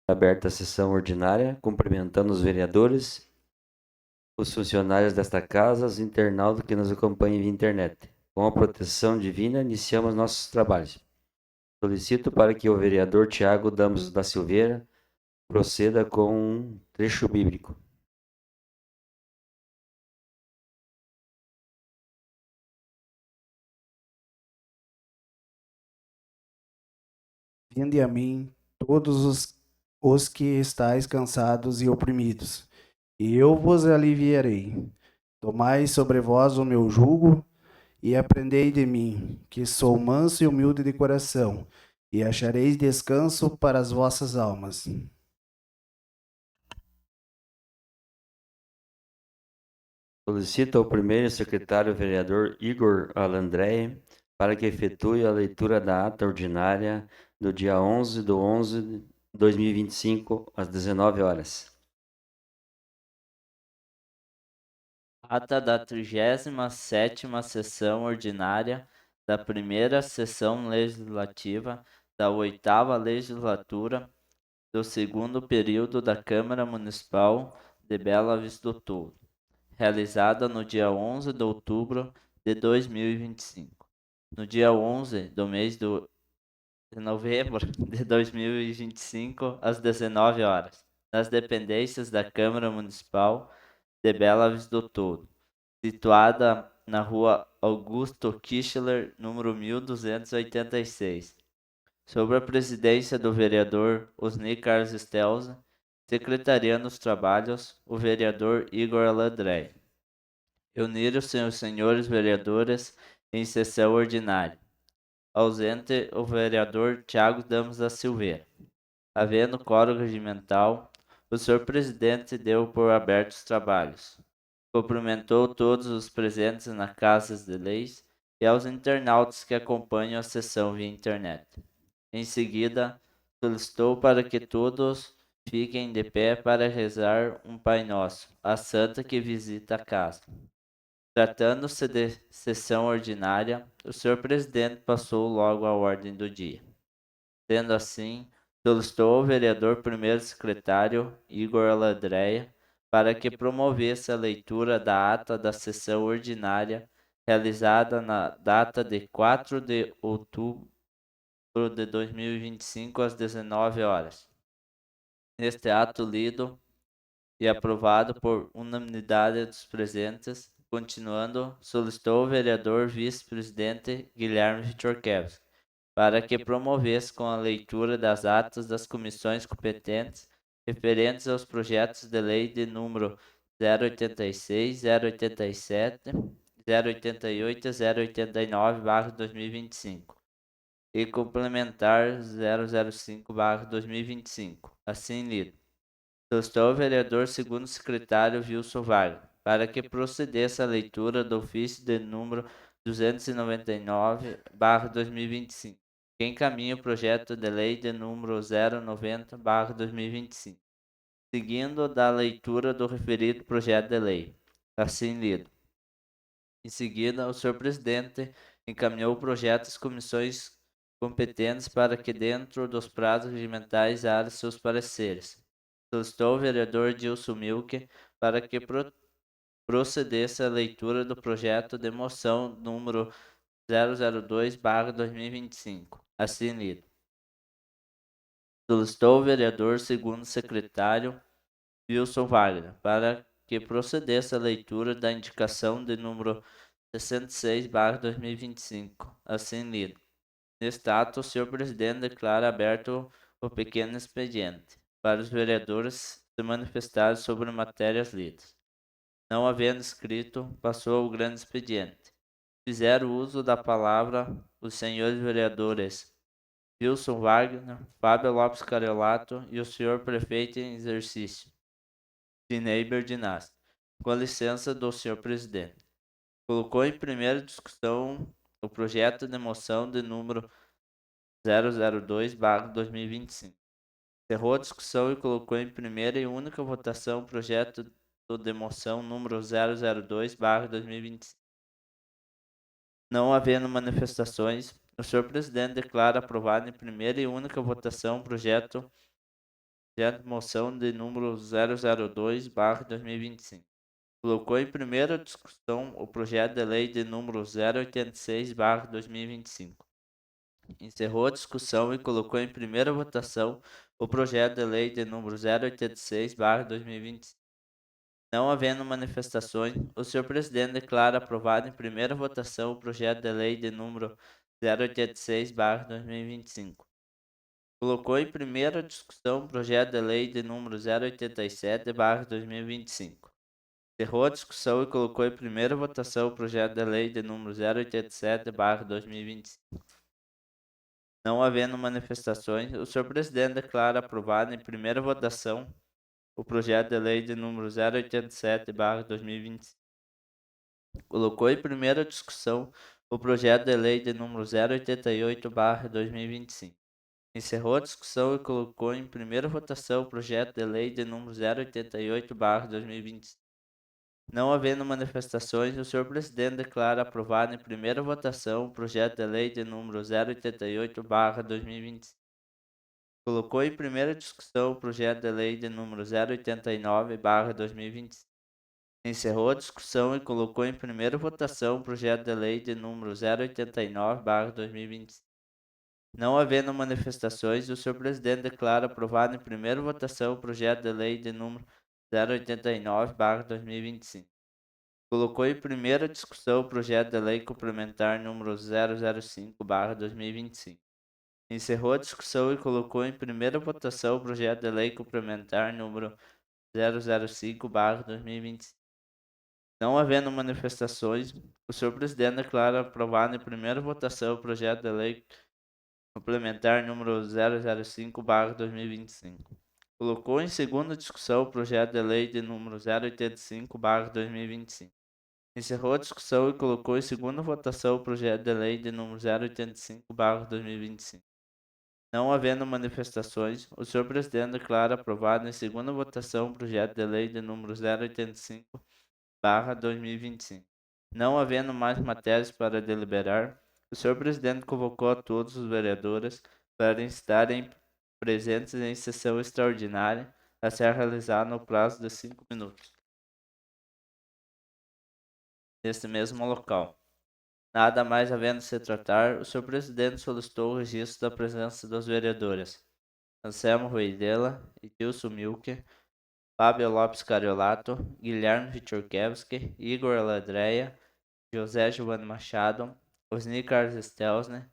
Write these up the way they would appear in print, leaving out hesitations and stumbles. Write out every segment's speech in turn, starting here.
Aberta a sessão ordinária, cumprimentando os vereadores, os funcionários desta casa, os internautas que nos acompanham via internet. Com a proteção divina, iniciamos nossos trabalhos. Solicito para que o vereador Tiago Damos da Silveira proceda com um trecho bíblico. Vinde a mim, todos os que estáis cansados e oprimidos, e eu vos aliviarei. Tomai sobre vós o meu jugo e aprendei de mim, que sou manso e humilde de coração, e achareis descanso para as vossas almas. Solicito ao primeiro secretário vereador Igor Alandré para que efetue a leitura da ata ordinária do dia 11/11/2025, às 19 horas. Ata da 37ª sessão ordinária da primeira sessão legislativa da 8ª legislatura do segundo período da Câmara Municipal de Bela Vista do Sul, realizada no dia 11 de outubro de 2025. No dia 11 do mês de novembro de 2025, às 19 horas, nas dependências da Câmara Municipal de Bela Vista do Sul, situada na rua Augusto Kichler, número 1286, sob a presidência do vereador Osni Carlos Stelza, secretariando os trabalhos o vereador Igor Alandré. Reuniram-se os senhores vereadores em sessão ordinária. Ausente o vereador Tiago Damos da Silveira. Havendo quórum regimental, o senhor presidente deu por abertos os trabalhos. Cumprimentou todos os presentes na Casa de Leis e aos internautas que acompanham a sessão via internet. Em seguida, solicitou para que todos fiquem de pé para rezar um Pai Nosso, a santa que visita a casa. Tratando-se de sessão ordinária, o senhor presidente passou logo à ordem do dia. Sendo assim, solicitou ao vereador primeiro secretário Igor Alandréia para que promovesse a leitura da ata da sessão ordinária realizada na data de 4 de outubro de 2025 às 19 horas. Neste ato lido e aprovado por unanimidade dos presentes, continuando, solicitou o vereador vice-presidente Guilherme Vitorkevski para que promovesse com a leitura das atas das comissões competentes referentes aos projetos de lei de número 086, 087, 088 e 089/2025 e complementar 005/2025, assim lido. Solicitou o vereador segundo secretário Wilson Wagner para que procedesse à leitura do ofício de número 299/2025, que encaminha o projeto de lei de número 090/2025, seguindo da leitura do referido projeto de lei. Assim lido. Em seguida, o senhor presidente encaminhou o projeto às comissões competentes para que, dentro dos prazos regimentais, haja seus pareceres. Solicitou o vereador Dilson Milke para que procedesse à leitura do projeto de moção número 002/2025, assim lido. Solicitou o vereador segundo secretário Wilson Wagner para que procedesse à leitura da indicação de número 66/2025, assim lido. Neste ato, o senhor presidente declara aberto o pequeno expediente para os vereadores se manifestarem sobre matérias lidas. Não havendo escrito, passou ao grande expediente. Fizeram uso da palavra os senhores vereadores Wilson Wagner, Fábio Lopes Cariolato e o senhor prefeito em exercício, Dinei Berdinaz. Com a licença do senhor presidente. Colocou em primeira discussão o projeto de moção de número 002/2025. Encerrou a discussão e colocou em primeira e única votação o projeto de moção número 002/2025. Não havendo manifestações, o senhor presidente declara aprovado em primeira e única votação o projeto Projeto de moção de número 002/2025. Colocou em primeira discussão o projeto de lei de número 086/2025. Encerrou a discussão e colocou em primeira votação o projeto de lei de número 086/2025. Não havendo manifestações, o senhor presidente declara aprovado em primeira votação o projeto de lei de número 086/2025. Colocou em primeira discussão o projeto de lei de número 087/2025. Encerrou a discussão e colocou em primeira votação o projeto de lei de número 087/2025. Não havendo manifestações, o senhor presidente declara aprovado em primeira votação o projeto de lei de número 087/2025. Colocou em primeira discussão o projeto de lei de número 088/2025. Encerrou a discussão e colocou em primeira votação o projeto de lei de número 088/2025. Não havendo manifestações, o senhor presidente declara aprovado em primeira votação o projeto de lei de número 088/2025. Colocou em primeira discussão o projeto de lei de número 089/2025. Encerrou a discussão e colocou em primeira votação o projeto de lei de número 089/2025. Não havendo manifestações, o senhor presidente declara aprovado em primeira votação o projeto de lei de número 089/2025. Colocou em primeira discussão o projeto de lei complementar número 005/2025. Encerrou a discussão e colocou em primeira votação o projeto de lei complementar número 005/2025. Não havendo manifestações, o senhor presidente declara aprovado em primeira votação o projeto de lei complementar número 005/2025. Colocou em segunda discussão o projeto de lei de número 085/2025. Encerrou a discussão e colocou em segunda votação o projeto de lei de número 085/2025. Não havendo manifestações, o senhor presidente declara aprovado em segunda votação o projeto de lei de número 085/2025. Não havendo mais matérias para deliberar, o senhor presidente convocou a todos os vereadores para estarem presentes em sessão extraordinária a ser realizada no prazo de 5 minutos, neste mesmo local. Nada mais havendo se tratar, o senhor presidente solicitou o registro da presença dos vereadores Anselmo Ruidela, Edilson Milke, Fábio Lopes Cariolato, Guilherme Vitorkevski, Igor Ladreia, José Giovanni Machado, Osni Carlos Stelzner,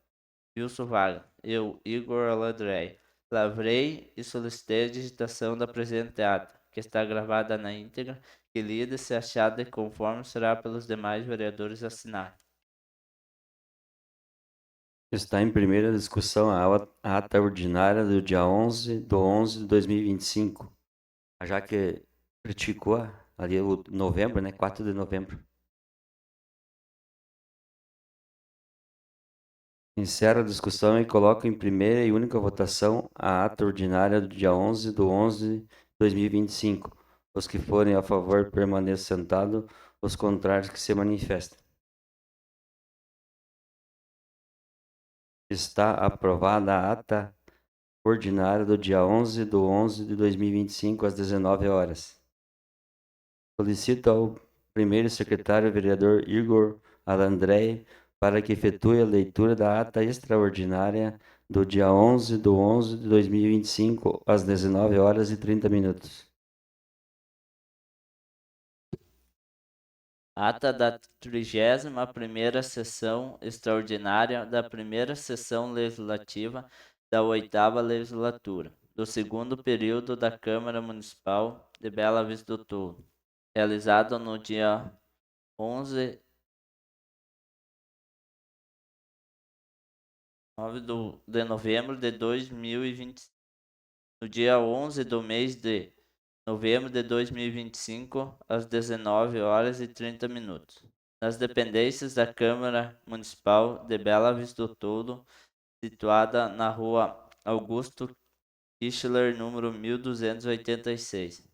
Wilson Vaga. Eu, Igor Ladreia, lavrei e solicitei a digitação da presente ata, que está gravada na íntegra, que lida e se achada conforme será pelos demais vereadores assinada. Está em primeira discussão a ata ordinária do dia 11/11/2025. Já que criticou ali o novembro, né? 4 de novembro. Encerra a discussão e coloca em primeira e única votação a ata ordinária do dia 11/11/2025. Os que forem a favor permaneçam sentados, os contrários que se manifestem. Está aprovada a ata ordinária do dia 11/11/2025, às 19 horas. Solicito ao primeiro secretário vereador Igor Alandrei para que efetue a leitura da ata extraordinária do dia 11/11/2025, às 19 horas e 30 minutos. Ata da 31ª sessão extraordinária da primeira sessão legislativa da 8ª legislatura, do segundo período da Câmara Municipal de Bela Vista do Sul, realizado no dia 11 de novembro de 2020, no dia 11 do mês de novembro de 2025, às 19 horas e 30 minutos, nas dependências da Câmara Municipal de Bela Vista do Sul, situada na rua Augusto Kichler, número 1286,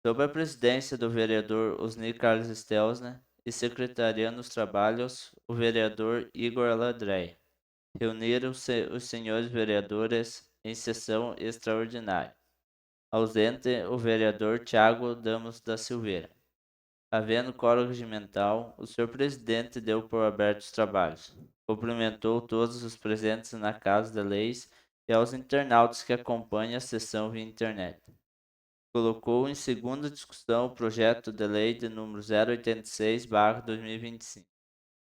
sob a presidência do vereador Osni Carlos Stelzner e secretariando os trabalhos o vereador Igor Ladrei. Reuniram-se os senhores vereadores em sessão extraordinária. Ausente o vereador Tiago Damos da Silveira. Havendo quórum regimental, o senhor presidente deu por abertos os trabalhos. Cumprimentou todos os presentes na Casa de Leis e aos internautas que acompanham a sessão via internet. Colocou em segunda discussão o projeto de lei de número 086/2025.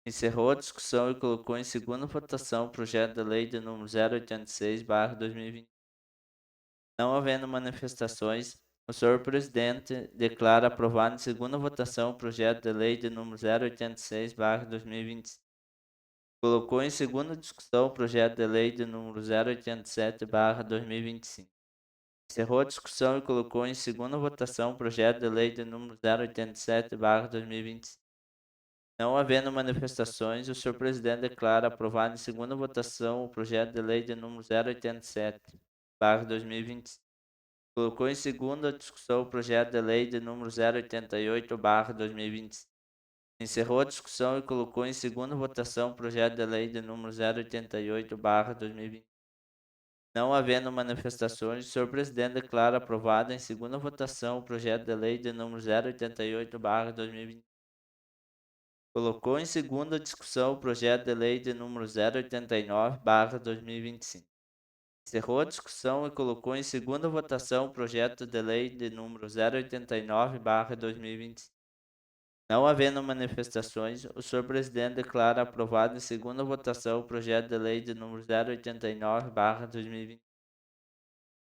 Encerrou a discussão e colocou em segunda votação o projeto de lei de número 086/2025. Não havendo manifestações, o senhor presidente declara aprovado em segunda votação o projeto de lei de número 086/2025. Colocou em segunda discussão o projeto de lei de número 087/2025. Encerrou a discussão e colocou em segunda votação o projeto de lei de número 087/2025. Não havendo manifestações, o senhor presidente declara aprovado em segunda votação o projeto de lei de número 087/2025. Colocou em segunda discussão o projeto de lei de número 088/2025. Encerrou a discussão e colocou em segunda votação o projeto de lei de número 088/2025. Não havendo manifestações, o senhor presidente declara aprovado em segunda votação o projeto de lei de número 088/2025. Colocou em segunda discussão o projeto de lei de número 089/2025. Encerrou a discussão e colocou em segunda votação o projeto de lei de número 089/2025. Não havendo manifestações, o senhor presidente declara aprovado em segunda votação o projeto de lei de número 089/2025.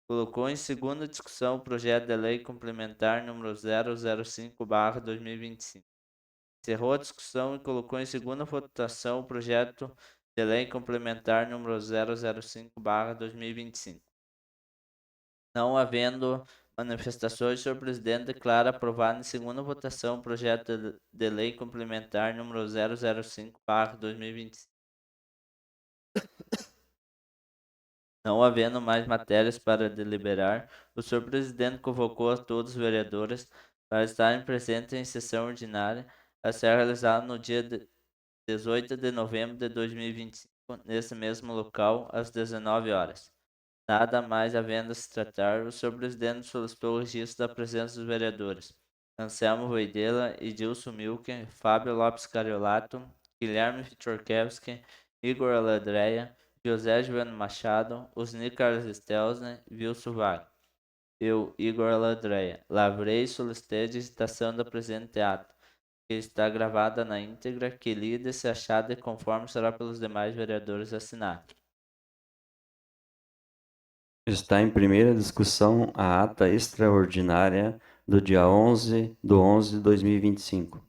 Colocou em segunda discussão o projeto de lei complementar número 005/2025. Encerrou a discussão e colocou em segunda votação o projeto de lei complementar número 005/2025. Não havendo manifestações, o senhor presidente declara aprovado em segunda votação o projeto de lei complementar número 005/2025. Não havendo mais matérias para deliberar, o senhor presidente convocou a todos os vereadores para estarem presentes em sessão ordinária a ser realizada no dia 18 de novembro de 2025, nesse mesmo local, às 19 horas. Nada mais havendo a se tratar, o senhor presidente solicitou o registro da presença dos vereadores Anselmo Voidela, Edilson Milken, Fábio Lopes Cariolato, Guilherme Fichorkewski, Igor Aladreia, José Joano Machado, Osni Carlos Stelzner, Wilson Wagner. Eu, Igor Aladreia, lavrei e solicitei a digitação da presente ato, que está gravada na íntegra, que lida e se achada e conforme será pelos demais vereadores assinado. Está em primeira discussão a ata extraordinária do dia 11/11/2025.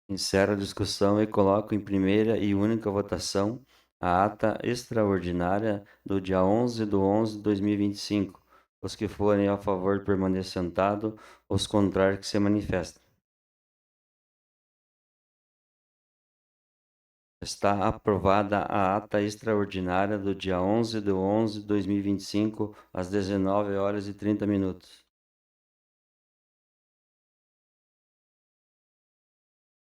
Encerro a discussão e coloco em primeira e única votação a ata extraordinária do dia 11/11/2025. Os que forem a favor permaneçam sentados, os contrários que se manifestem. Está aprovada a ata extraordinária do dia 11/11/2025, às 19h30.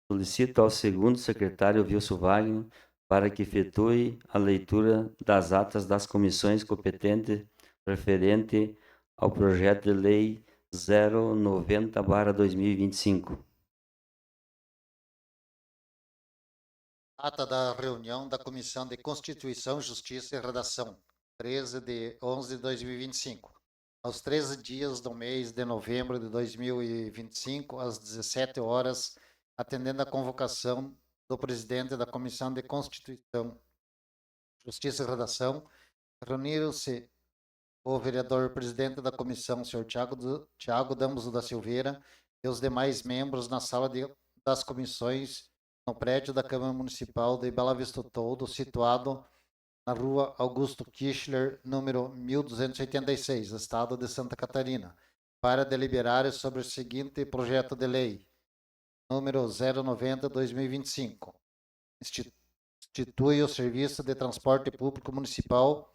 Solicito ao segundo secretário Wilson Wagner para que efetue a leitura das atas das comissões competentes referente ao projeto de lei 090/2025. Ata da reunião da Comissão de Constituição, Justiça e Redação, 13/11/2025. Aos 13 dias do mês de novembro de 2025, às 17 horas, atendendo à convocação do presidente da Comissão de Constituição, Justiça e Redação, reuniram-se o vereador presidente da comissão, senhor Tiago Damos da Silveira, e os demais membros na sala das comissões no prédio da Câmara Municipal de Bela Vista do Toldo, situado na rua Augusto Kirchler, número 1286, Estado de Santa Catarina, para deliberar sobre o seguinte projeto de lei, número 090/2025. Institui o serviço de transporte público municipal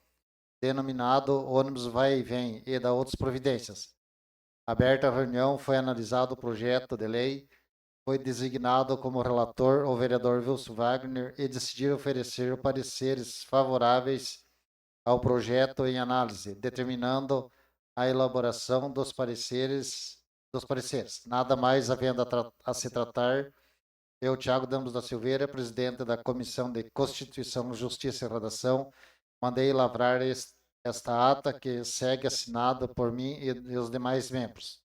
denominado ônibus vai e vem e da outras providências. Aberta a reunião, foi analisado o projeto de lei, foi designado como relator o vereador Wilson Wagner e decidiu oferecer pareceres favoráveis ao projeto em análise, determinando a elaboração dos pareceres. Nada mais havendo a se tratar, eu, Thiago Damos da Silveira, presidente da Comissão de Constituição, Justiça e Redação, mandei lavrar esta ata que segue assinada por mim e os demais membros.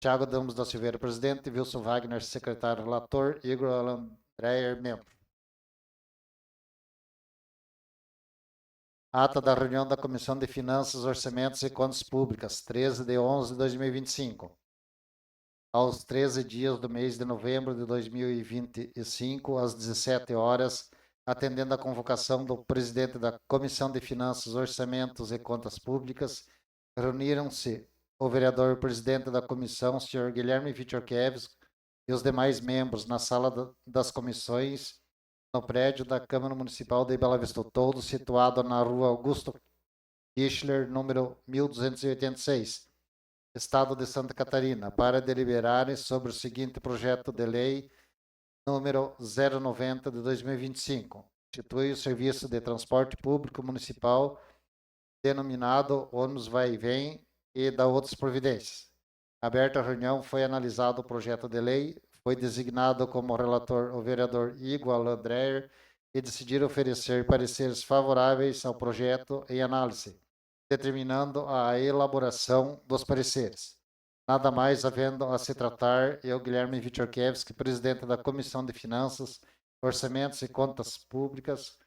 Thiago Damos da Silveira, presidente, Wilson Wagner, secretário relator, Igor Alan Dreyer, membro. Ata da reunião da Comissão de Finanças, Orçamentos e Contas Públicas, 13/11/2025. Aos 13 dias do mês de novembro de 2025, às 17 horas, atendendo à convocação do presidente da Comissão de Finanças, Orçamentos e Contas Públicas, reuniram-se o vereador presidente da comissão, senhor Guilherme Vitorkiewicz, e os demais membros na sala das comissões, no prédio da Câmara Municipal de Bela Vista do Toldo, situado na rua Augusto Kichler, número 1286, Estado de Santa Catarina, para deliberarem sobre o seguinte projeto de lei número 090 de 2025. Institui o serviço de transporte público municipal denominado ônibus vai e vem e da outras providências. Aberta a reunião, foi analisado o projeto de lei, foi designado como relator o vereador Igor Alan Dreyer e decidiram oferecer pareceres favoráveis ao projeto em análise, determinando a elaboração dos pareceres. Nada mais havendo a se tratar, eu, Guilherme Vitorkiewicz, presidente da Comissão de Finanças, Orçamentos e Contas Públicas,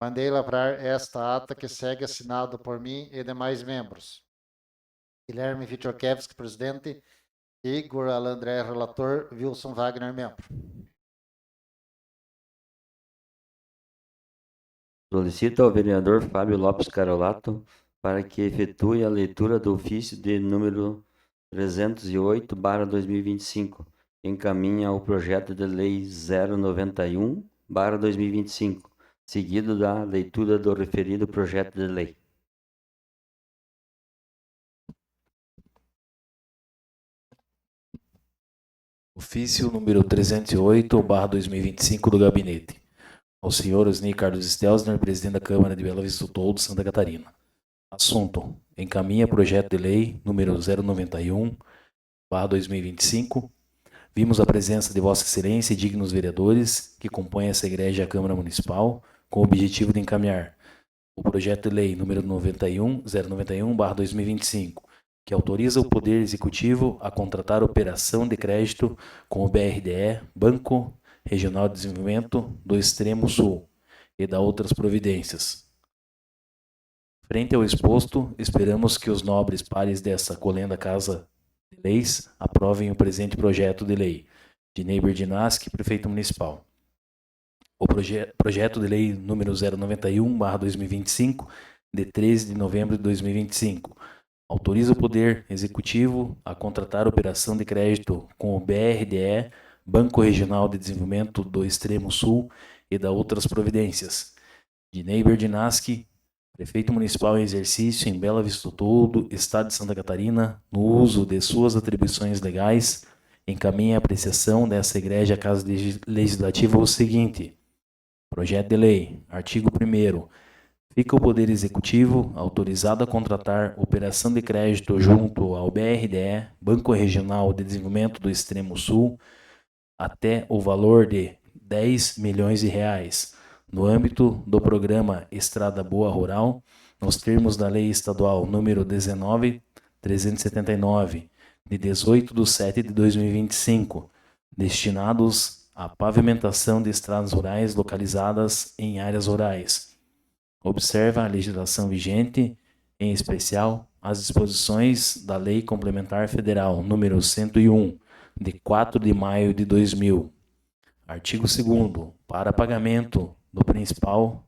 mandei lavrar esta ata que segue assinado por mim e demais membros. Guilherme Vitorkiewicz, presidente, Igor Alan Dreyer, relator, Wilson Wagner, membro. Solicito ao vereador Fábio Lopes Carolato para que efetue a leitura do ofício de número 308/2025, que encaminha o projeto de lei 091/2025, seguido da leitura do referido projeto de lei. Ofício número 308/2025 do Gabinete. Ao senhor Osni Carlos Stelzner, presidente da Câmara de Bela Vista do Toldo, Santa Catarina. Assunto: encaminha projeto de lei número 091/2025. Vimos a presença de Vossa Excelência e dignos vereadores que compõem essa egrégia Câmara Municipal com o objetivo de encaminhar o projeto de lei número 091/2025, que autoriza o Poder Executivo a contratar operação de crédito com o BRDE, Banco Regional de Desenvolvimento do Extremo Sul, e da outras providências. Frente ao exposto, esperamos que os nobres pares dessa colenda Casa de Leis aprovem o presente projeto de lei. Dinei Berdinaski, Prefeito Municipal. O projeto de lei número 091/2025, de 13 de novembro de 2025, autoriza o Poder Executivo a contratar operação de crédito com o BRDE, Banco Regional de Desenvolvimento do Extremo Sul, e da outras providências. Dinei Berdinaski, Prefeito Municipal em exercício em Bela Vista do Toldo, Estado de Santa Catarina, no uso de suas atribuições legais, encaminha a apreciação dessa egrégia Casa Legislativa o seguinte: projeto de lei, artigo 1º. Fica o Poder Executivo autorizado a contratar operação de crédito junto ao BRDE, Banco Regional de Desenvolvimento do Extremo Sul, até o valor de R$10 milhões, no âmbito do programa Estrada Boa Rural, nos termos da Lei Estadual número 19.379, de 18/7/2025, destinados à pavimentação de estradas rurais localizadas em áreas rurais. Observa a legislação vigente, em especial as disposições da Lei Complementar Federal número 101, de 4 de maio de 2000. Artigo 2º. Para pagamento do principal,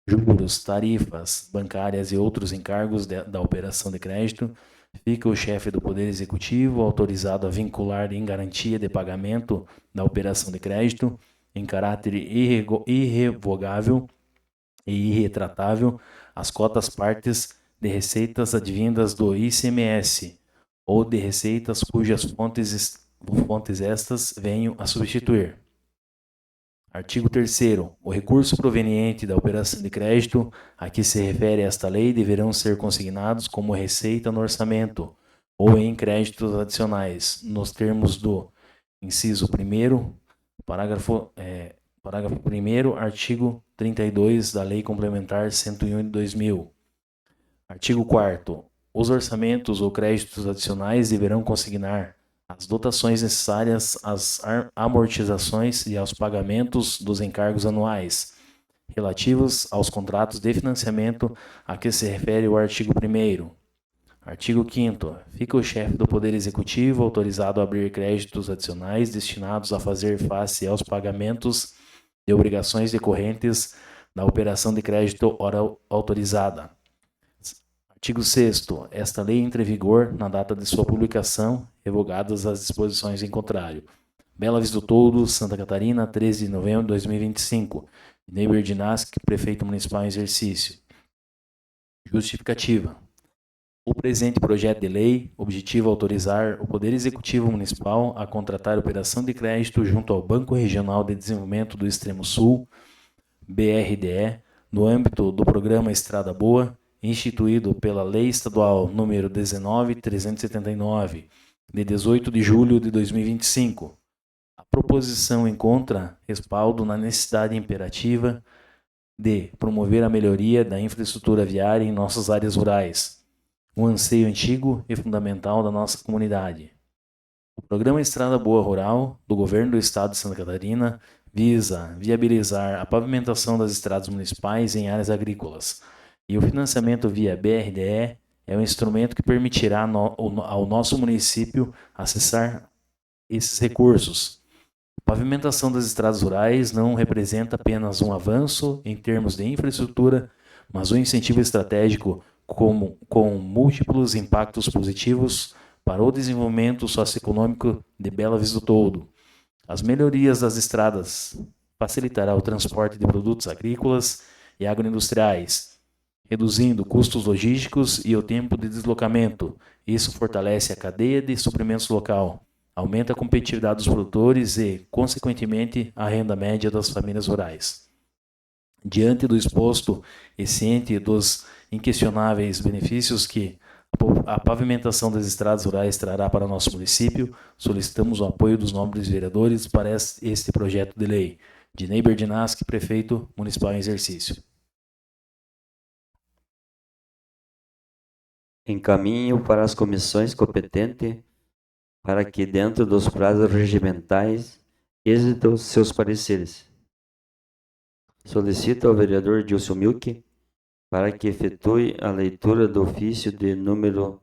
juros, tarifas bancárias e outros encargos da operação de crédito, fica o chefe do Poder Executivo autorizado a vincular em garantia de pagamento da operação de crédito, em caráter irrevogável e irretratável, as cotas partes de receitas advindas do ICMS ou de receitas cujas fontes estas venham a substituir. Artigo 3º. O recurso proveniente da operação de crédito a que se refere esta lei deverão ser consignados como receita no orçamento ou em créditos adicionais, nos termos do inciso 1º, parágrafo 1º, artigo 32 da Lei Complementar 101 de 2000. Artigo 4º. Os orçamentos ou créditos adicionais deverão consignar as dotações necessárias às amortizações e aos pagamentos dos encargos anuais, relativos aos contratos de financiamento a que se refere o artigo 1º. Artigo 5º. Fica o chefe do Poder Executivo autorizado a abrir créditos adicionais destinados a fazer face aos pagamentos de obrigações decorrentes da operação de crédito ora autorizada. Artigo 6º. Esta lei entra em vigor na data de sua publicação, revogadas as disposições em contrário. Bela Vista do Toldo, Santa Catarina, 13 de novembro de 2025. Neiber Dinaski, Prefeito Municipal em exercício. Justificativa. O presente projeto de lei objetiva autorizar o Poder Executivo Municipal a contratar operação de crédito junto ao Banco Regional de Desenvolvimento do Extremo Sul, BRDE, no âmbito do Programa Estrada Boa, instituído pela Lei Estadual nº 19.379, de 18 de julho de 2025. A proposição encontra respaldo na necessidade imperativa de promover a melhoria da infraestrutura viária em nossas áreas rurais, um anseio antigo e fundamental da nossa comunidade. O Programa Estrada Boa Rural, do Governo do Estado de Santa Catarina, visa viabilizar a pavimentação das estradas municipais em áreas agrícolas, e o financiamento via BRDE é um instrumento que permitirá ao nosso município acessar esses recursos. A pavimentação das estradas rurais não representa apenas um avanço em termos de infraestrutura, mas um incentivo estratégico com múltiplos impactos positivos para o desenvolvimento socioeconômico de Bela Vista do Toldo. As melhorias das estradas facilitará o transporte de produtos agrícolas e agroindustriais, reduzindo custos logísticos e o tempo de deslocamento. Isso fortalece a cadeia de suprimentos local, aumenta a competitividade dos produtores e, consequentemente, a renda média das famílias rurais. Diante do exposto e ciente dos inquestionáveis benefícios que a pavimentação das estradas rurais trará para o nosso município, solicitamos o apoio dos nobres vereadores para este projeto de lei. Neiber Dinaski, Prefeito Municipal em exercício. Encaminho para as comissões competentes para que, dentro dos prazos regimentais, êxitem seus pareceres. Solicito ao vereador Dilson Milk para que efetue a leitura do ofício de número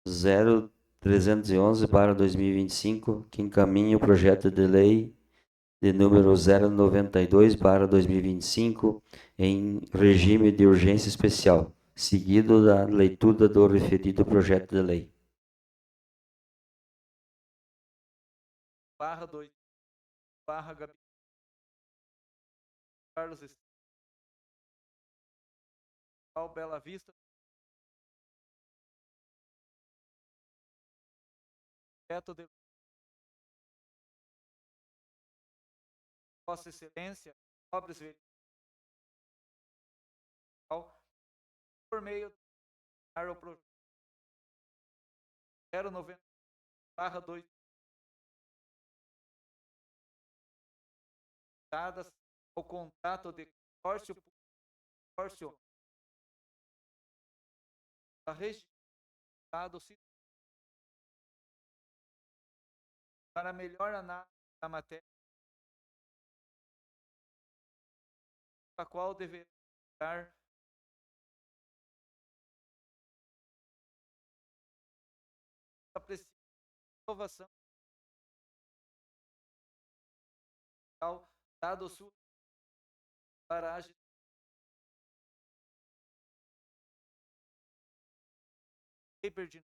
0311/2025, que encaminha o projeto de lei de número 092/2025 em regime de urgência especial, seguido da leitura do referido projeto de lei. /2 Gabi Carlos Bela Vista de Vossa Excelência, nobres vereadores, por meio do projeto 090/2 dadas ao contrato de consórcio da região para melhor análise da matéria, a qual deverá dar a aprovação dado sua para a em projeto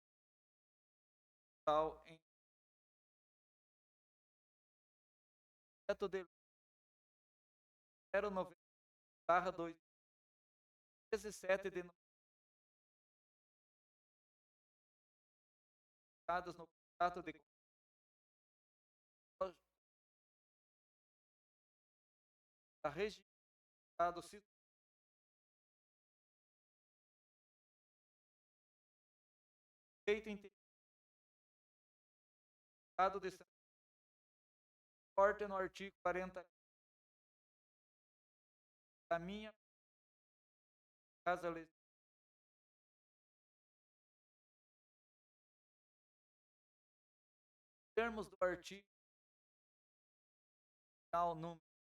de 090/2 17 de dados no contrato de da região do Estado feito em Estado de Santa Porta no artigo 40 da minha Casa Legislativa. Termos do artigo número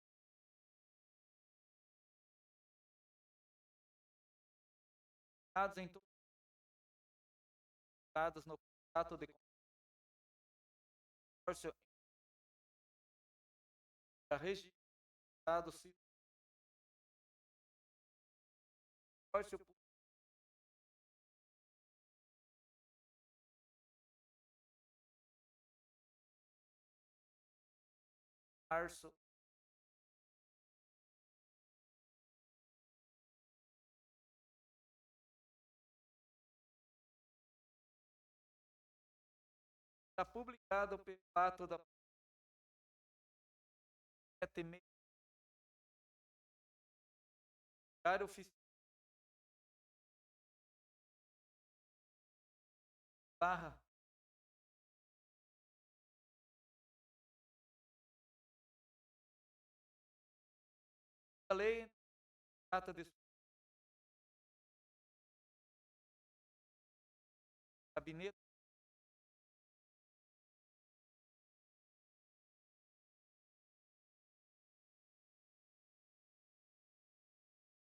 em todos os dados no contrato de consórcio da região do Estado consórcio público março está publicado pelo ato da 7 Diário Oficial barra a lei trata de gabinete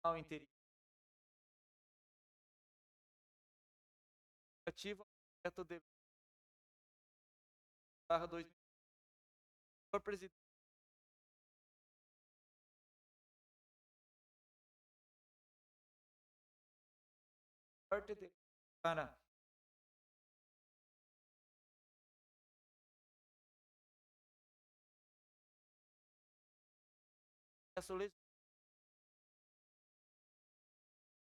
ao interior ativo projeto de barra 2000 senhor presidente parte de para a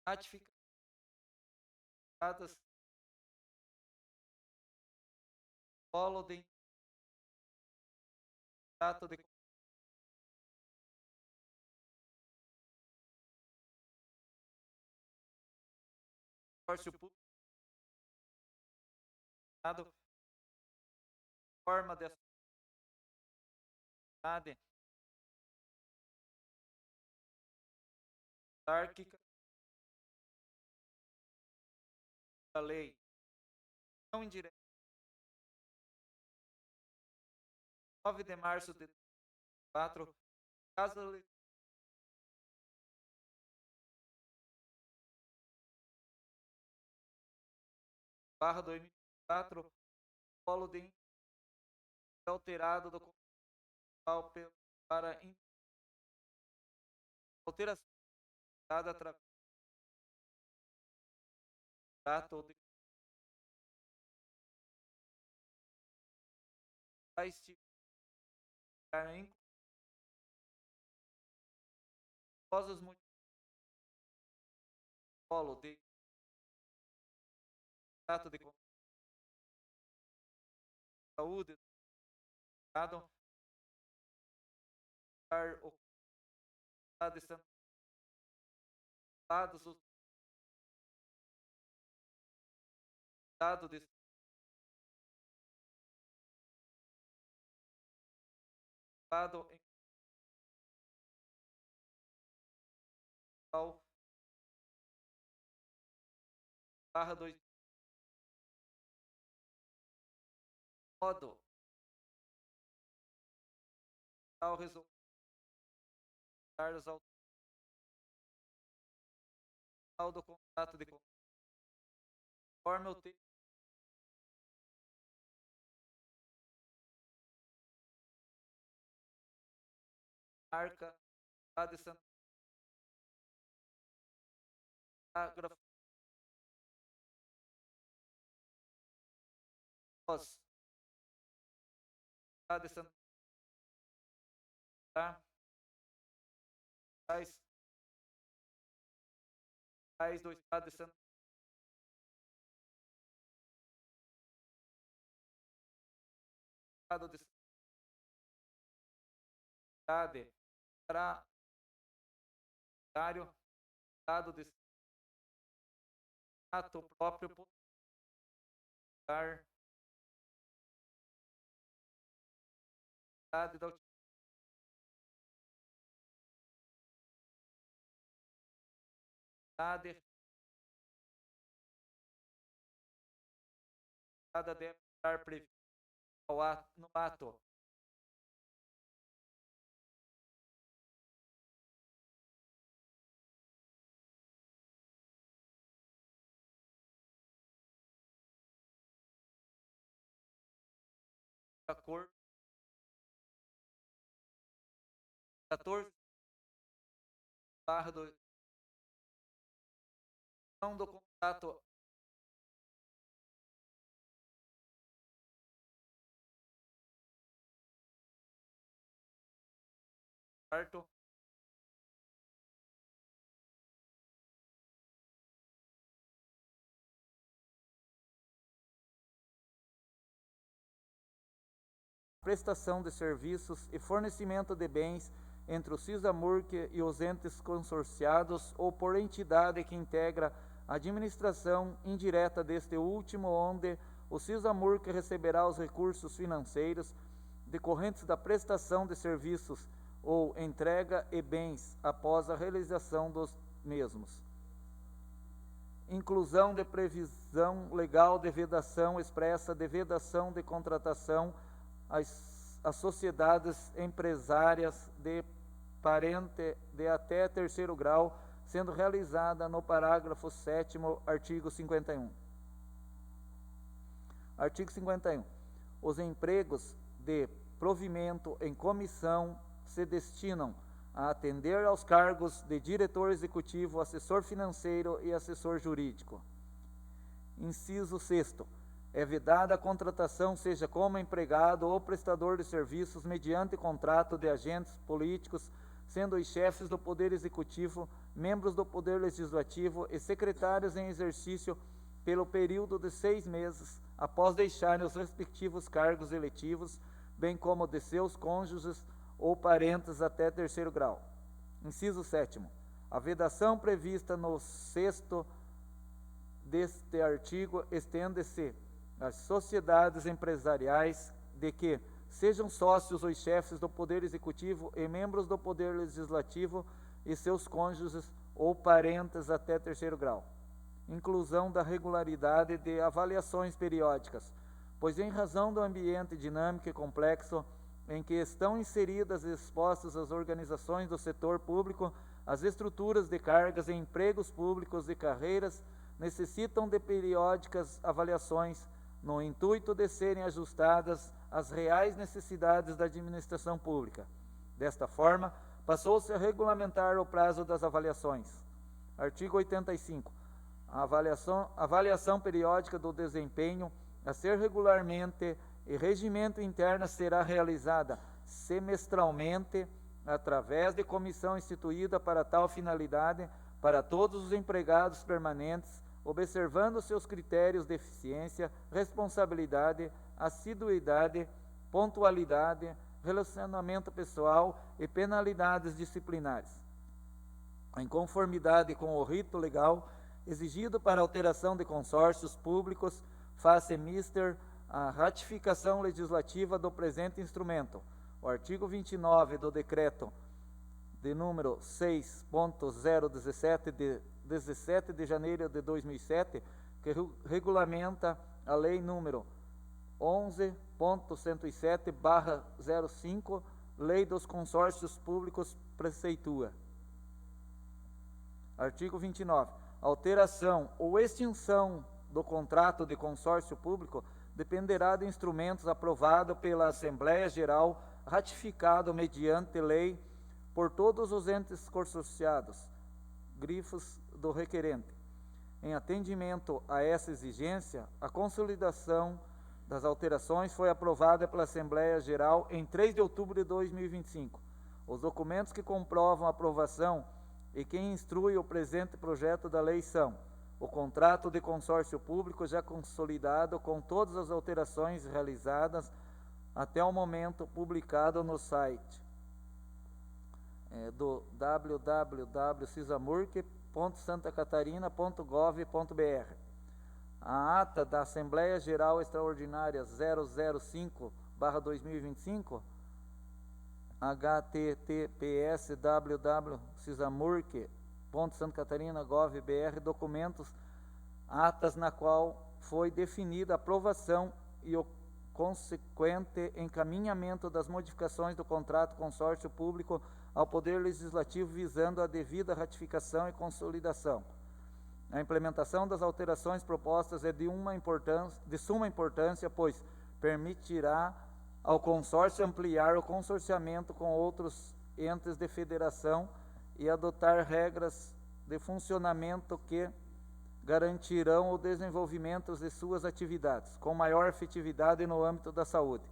ratificadas polo de trato de consórcio público forma de sociedade hierárquica da lei não indireta 9 de março de 2004 Casa barra 2004 polo de alterado do Constitucional para alteração dada através do contrato de tais tipos após polo de contrato de saúde dado o Estado de Santa dados os Estado de Estado em barra 2 modo ao resultado ao do contrato de conforme o texto marca a de Santa parágrafo a de Santa do Estado de Santa Estado de Cidade para Secretário de Estado de ato próprio da utilidade deve estar prevista no ato de acordo 14/2 do contrato quarto prestação de serviços e fornecimento de bens entre o CISAMURC e os entes consorciados ou por entidade que integra a administração indireta deste último, onde o CISAMURC receberá os recursos financeiros decorrentes da prestação de serviços ou entrega e bens após a realização dos mesmos. Inclusão de previsão legal de vedação expressa de vedação de contratação às sociedades empresárias de parente de até terceiro grau, sendo realizada no parágrafo 7º, artigo 51. Artigo 51. Os empregos de provimento em comissão se destinam a atender aos cargos de diretor executivo, assessor financeiro e assessor jurídico. Inciso 6º. É vedada a contratação, seja como empregado ou prestador de serviços, mediante contrato de agentes políticos, sendo os chefes do Poder Executivo, membros do Poder Legislativo e secretários em exercício pelo período de 6 meses, após deixarem os respectivos cargos eletivos, bem como de seus cônjuges ou parentes até terceiro grau. Inciso 7º. A vedação prevista no 6º deste artigo estende-se às sociedades empresariais de que sejam sócios os chefes do Poder Executivo e membros do Poder Legislativo e seus cônjuges ou parentes até terceiro grau. Inclusão da regularidade de avaliações periódicas, pois em razão do ambiente dinâmico e complexo em que estão inseridas e expostas as organizações do setor público, as estruturas de cargas e empregos públicos e carreiras necessitam de periódicas avaliações no intuito de serem ajustadas às reais necessidades da administração pública. Desta forma, passou-se a regulamentar o prazo das avaliações. Artigo 85. A avaliação periódica do desempenho a ser regularmente e regimento interno será realizada semestralmente através de comissão instituída para tal finalidade para todos os empregados permanentes, observando seus critérios de eficiência, responsabilidade, assiduidade, pontualidade, relacionamento pessoal e penalidades disciplinares. Em conformidade com o rito legal exigido para alteração de consórcios públicos, faz-se mister a ratificação legislativa do presente instrumento. O artigo 29 do decreto de número 6.017 de 17 de janeiro de 2007, que regulamenta a lei número 11.107/05, Lei dos Consórcios Públicos, preceitua. Artigo 29. Alteração ou extinção do contrato de consórcio público dependerá de instrumentos aprovados pela Assembleia Geral, ratificado mediante lei por todos os entes consorciados, grifos do requerente. Em atendimento a essa exigência, a consolidação das alterações foi aprovada pela Assembleia Geral em 3 de outubro de 2025. Os documentos que comprovam a aprovação e quem instrui o presente projeto da lei são: o contrato de consórcio público já consolidado com todas as alterações realizadas até o momento publicado no site do www.cisamurc.santacatarina.gov.br. A ata da Assembleia Geral Extraordinária 005/2025, https://www.cisamurc.santacatarina.gov.br, documentos, atas na qual foi definida a aprovação e o consequente encaminhamento das modificações do contrato consórcio público ao Poder Legislativo visando a devida ratificação e consolidação. A implementação das alterações propostas é de suma importância, pois permitirá ao consórcio ampliar o consorciamento com outros entes de federação e adotar regras de funcionamento que garantirão o desenvolvimento de suas atividades, com maior efetividade no âmbito da saúde.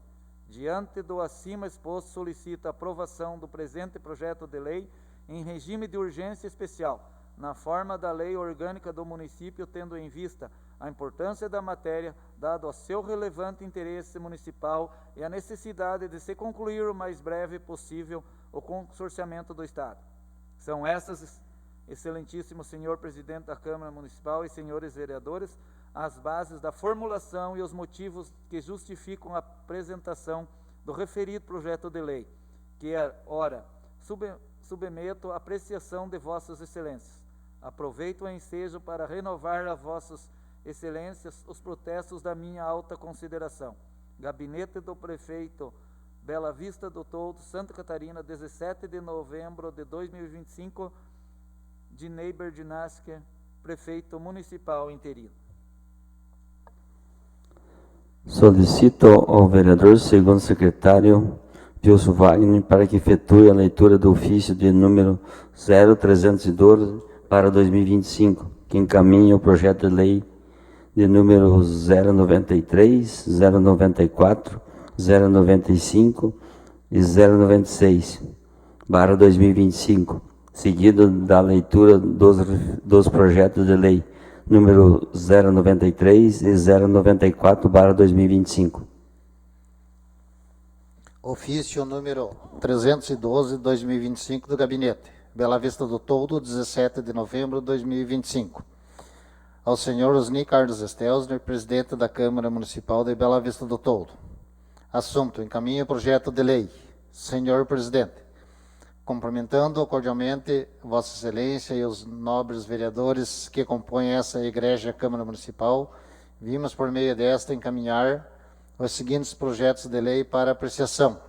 Diante do acima exposto, solicito a aprovação do presente projeto de lei em regime de urgência especial, na forma da lei orgânica do município, tendo em vista a importância da matéria, dado o seu relevante interesse municipal e a necessidade de se concluir o mais breve possível o consorciamento do Estado. São essas, excelentíssimo senhor presidente da Câmara Municipal e senhores vereadores, as bases da formulação e os motivos que justificam a apresentação do referido projeto de lei, que ora submeto à apreciação de vossas excelências. Aproveito o ensejo para renovar a vossas excelências os protestos da minha alta consideração. Gabinete do Prefeito Bela Vista do Toldo, Santa Catarina, 17 de novembro de 2025, Dinei Berdinaski, Prefeito Municipal interino. Solicito ao vereador segundo secretário Wilson Wagner para que efetue a leitura do ofício de número 0312 para 2025, que encaminha o projeto de lei de número 093, 094, 095 e 096 para 2025, seguido da leitura dos projetos de lei número 093 e 094 para 2025. Ofício número 312 de 2025 do Gabinete, Bela Vista do Toldo, 17 de novembro de 2025. Ao senhor Osni Carlos Stelzner, presidente da Câmara Municipal de Bela Vista do Toldo. Assunto: encaminha o projeto de lei. Senhor presidente, cumprimentando cordialmente Vossa Excelência e os nobres vereadores que compõem essa egrégia Câmara Municipal, vimos por meio desta encaminhar os seguintes projetos de lei para apreciação.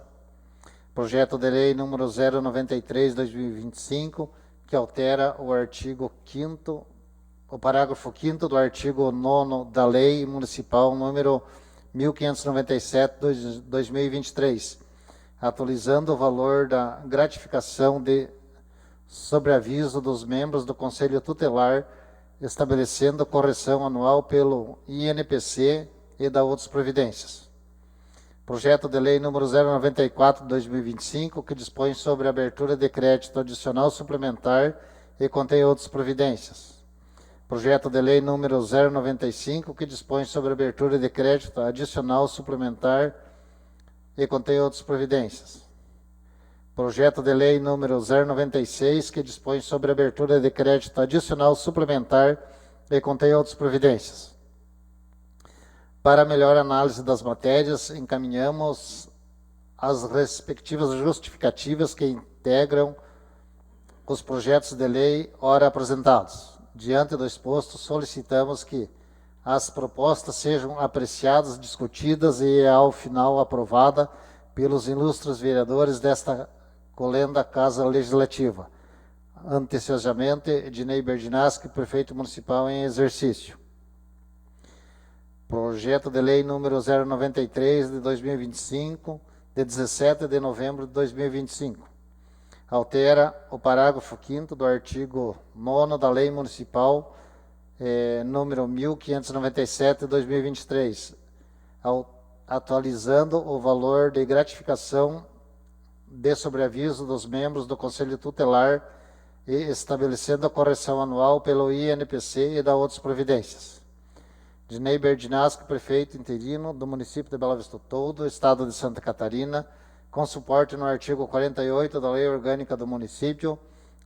Projeto de lei número 093/2025, que altera o artigo 5º, o parágrafo 5º do artigo 9º da Lei Municipal número 1597/2023, atualizando o valor da gratificação de sobreaviso dos membros do Conselho Tutelar, estabelecendo correção anual pelo INPC e da outras providências. Projeto de lei número 094/2025, que dispõe sobre a abertura de crédito adicional suplementar e contém outras providências. Projeto de lei número 095, que dispõe sobre a abertura de crédito adicional suplementar e contém outras providências. Projeto de lei número 096, que dispõe sobre a abertura de crédito adicional suplementar e contém outras providências. Para melhor análise das matérias, encaminhamos as respectivas justificativas que integram os projetos de lei ora apresentados. Diante do exposto, solicitamos que as propostas sejam apreciadas, discutidas e, ao final, aprovada pelos ilustres vereadores desta colenda Casa Legislativa. Anteciosamente, Ednei Berdinaski, Prefeito Municipal em exercício. Projeto de lei número 093 de 2025, de 17 de novembro de 2025. Altera o parágrafo 5º do artigo 9º da Lei Municipal número 1597 de 2023, atualizando o valor de gratificação de sobreaviso dos membros do Conselho Tutelar e estabelecendo a correção anual pelo INPC e da outras providências. Dinei Berdinaski, prefeito interino do município de Bela Vista do Toldo, estado de Santa Catarina, com suporte no artigo 48 da Lei Orgânica do Município,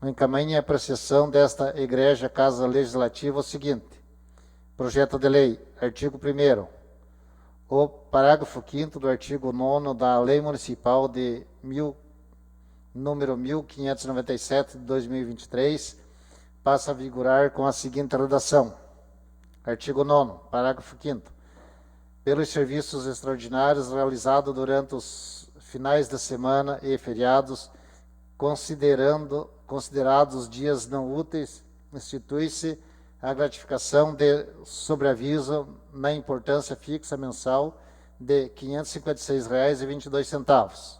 encaminha a apreciação desta Igreja Casa Legislativa o seguinte: projeto de lei, artigo 1º. O parágrafo 5º do artigo 9º da Lei Municipal número 1597 de 2023 passa a vigorar com a seguinte redação. Artigo 9º, parágrafo 5º. Pelos serviços extraordinários realizados durante os finais de semana e feriados, considerados dias não úteis, institui-se a gratificação de sobreaviso na importância fixa mensal de R$ 556,22,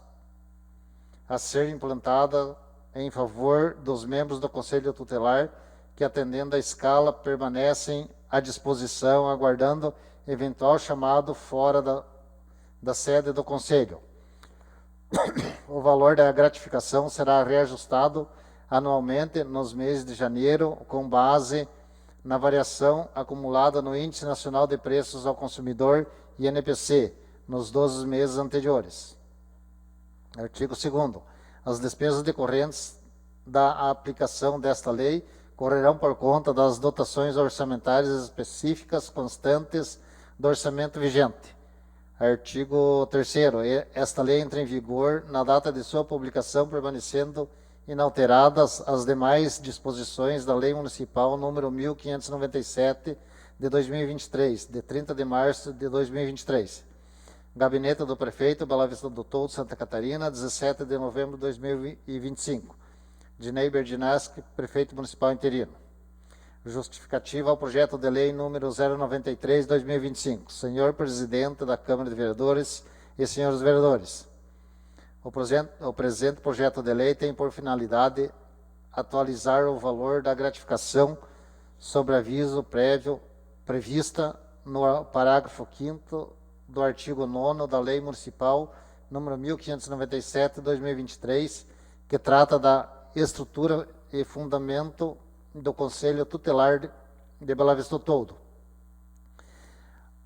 a ser implantada em favor dos membros do Conselho Tutelar que, atendendo à escala, permanecem à disposição, aguardando eventual chamado fora da sede do Conselho. O valor da gratificação será reajustado anualmente nos meses de janeiro, com base na variação acumulada no Índice Nacional de Preços ao Consumidor, INPC, nos 12 meses anteriores. Artigo 2º. As despesas decorrentes da aplicação desta lei correrão por conta das dotações orçamentárias específicas constantes do orçamento vigente. Artigo 3º. Esta lei entra em vigor na data de sua publicação, permanecendo inalteradas as demais disposições da Lei Municipal número 1597 de 2023, de 30 de março de 2023. Gabinete do Prefeito, Bela Vista do Toldo, Santa Catarina, 17 de novembro de 2025. Dinei Berdinaschi, Prefeito Municipal Interino. Justificativa ao projeto de lei número 093/2025. Senhor Presidente da Câmara de Vereadores e senhores vereadores, o presente projeto de lei tem por finalidade atualizar o valor da gratificação sobre aviso prévio prevista no parágrafo 5º do artigo 9º da Lei Municipal número 1597/2023, que trata da estrutura e fundamento do Conselho Tutelar de Bela Vista do Toldo.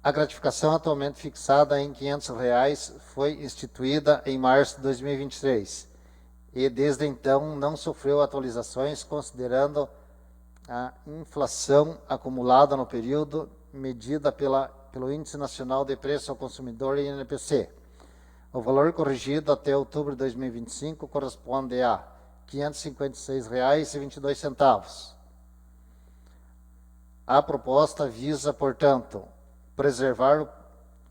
A gratificação, atualmente fixada em R$ 500, foi instituída em março de 2023 e, desde então, não sofreu atualizações, considerando a inflação acumulada no período, medida pelo Índice Nacional de Preço ao Consumidor, INPC. O valor corrigido até outubro de 2025 corresponde a R$ 556,22. A proposta visa, portanto, preservar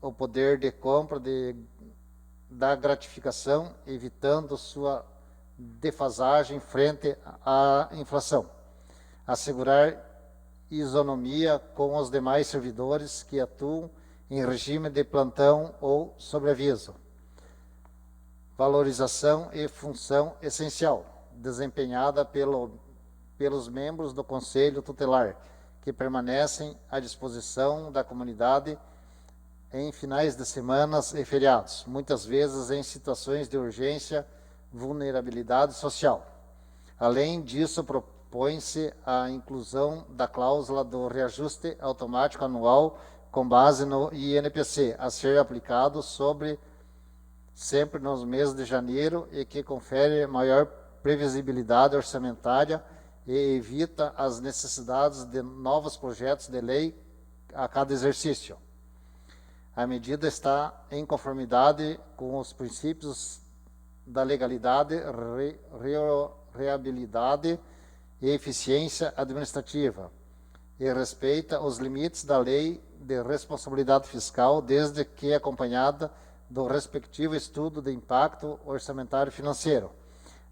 o poder de compra da gratificação, evitando sua defasagem frente à inflação, assegurar isonomia com os demais servidores que atuam em regime de plantão ou sobreaviso, valorização e função essencial desempenhada pelos membros do Conselho Tutelar, que permanecem à disposição da comunidade em finais de semanas e feriados, muitas vezes em situações de urgência, vulnerabilidade social. Além disso, propõe-se a inclusão da cláusula do reajuste automático anual com base no INPC, a ser aplicado sempre nos meses de janeiro e que confere maior previsibilidade orçamentária e evita as necessidades de novos projetos de lei a cada exercício. A medida está em conformidade com os princípios da legalidade, reabilidade e eficiência administrativa e respeita os limites da lei de responsabilidade fiscal, desde que acompanhada do respectivo estudo de impacto orçamentário e financeiro.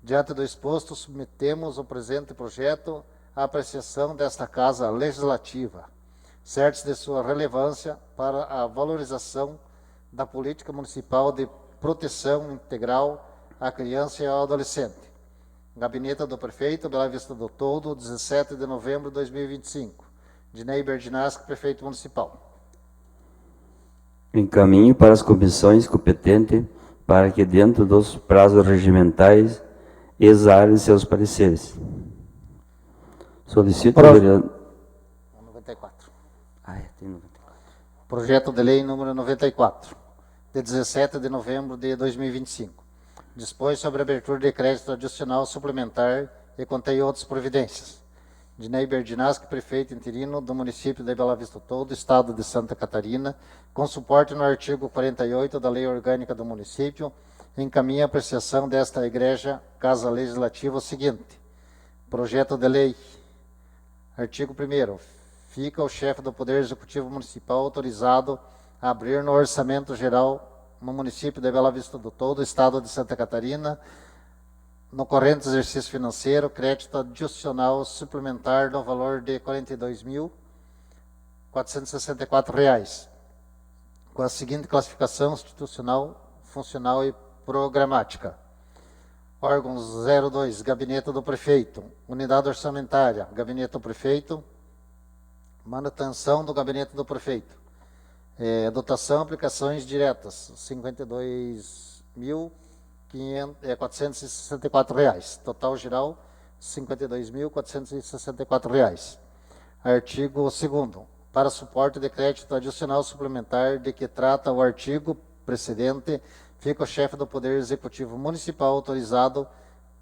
Diante do exposto, submetemos o presente projeto à apreciação desta Casa Legislativa, certos de sua relevância para a valorização da política municipal de proteção integral à criança e ao adolescente. Gabinete do Prefeito, Bela Vista do Toldo, 17 de novembro de 2025. Dinei Berdinaschi, Prefeito Municipal. Encaminho para as comissões competentes para que, dentro dos prazos regimentais, exarem seus pareceres. Solicito ao vereador... 94. Tem 94. Projeto de lei número 94, de 17 de novembro de 2025. dispõe sobre a abertura de crédito adicional suplementar e contém outras providências. Dinei Berdinaschi, prefeito interino do município de Bela Vista do Toldo, estado de Santa Catarina, com suporte no artigo 48 da Lei Orgânica do município, encaminha a apreciação desta Igreja Casa Legislativa o seguinte: projeto de lei. Artigo 1º. Fica o chefe do Poder Executivo Municipal autorizado a abrir no Orçamento Geral no município de Bela Vista do Toldo, estado de Santa Catarina, no corrente exercício financeiro, crédito adicional suplementar no valor de R$ 42.464, com a seguinte classificação institucional, funcional e programática. Órgãos 02, Gabinete do Prefeito. Unidade orçamentária, Gabinete do Prefeito. Manutenção do Gabinete do Prefeito. Dotação, aplicações diretas, R$ 52.464. Total geral, R$ 52.464. Artigo 2º. Para suporte de crédito adicional suplementar de que trata o artigo precedente, fica o chefe do Poder Executivo Municipal autorizado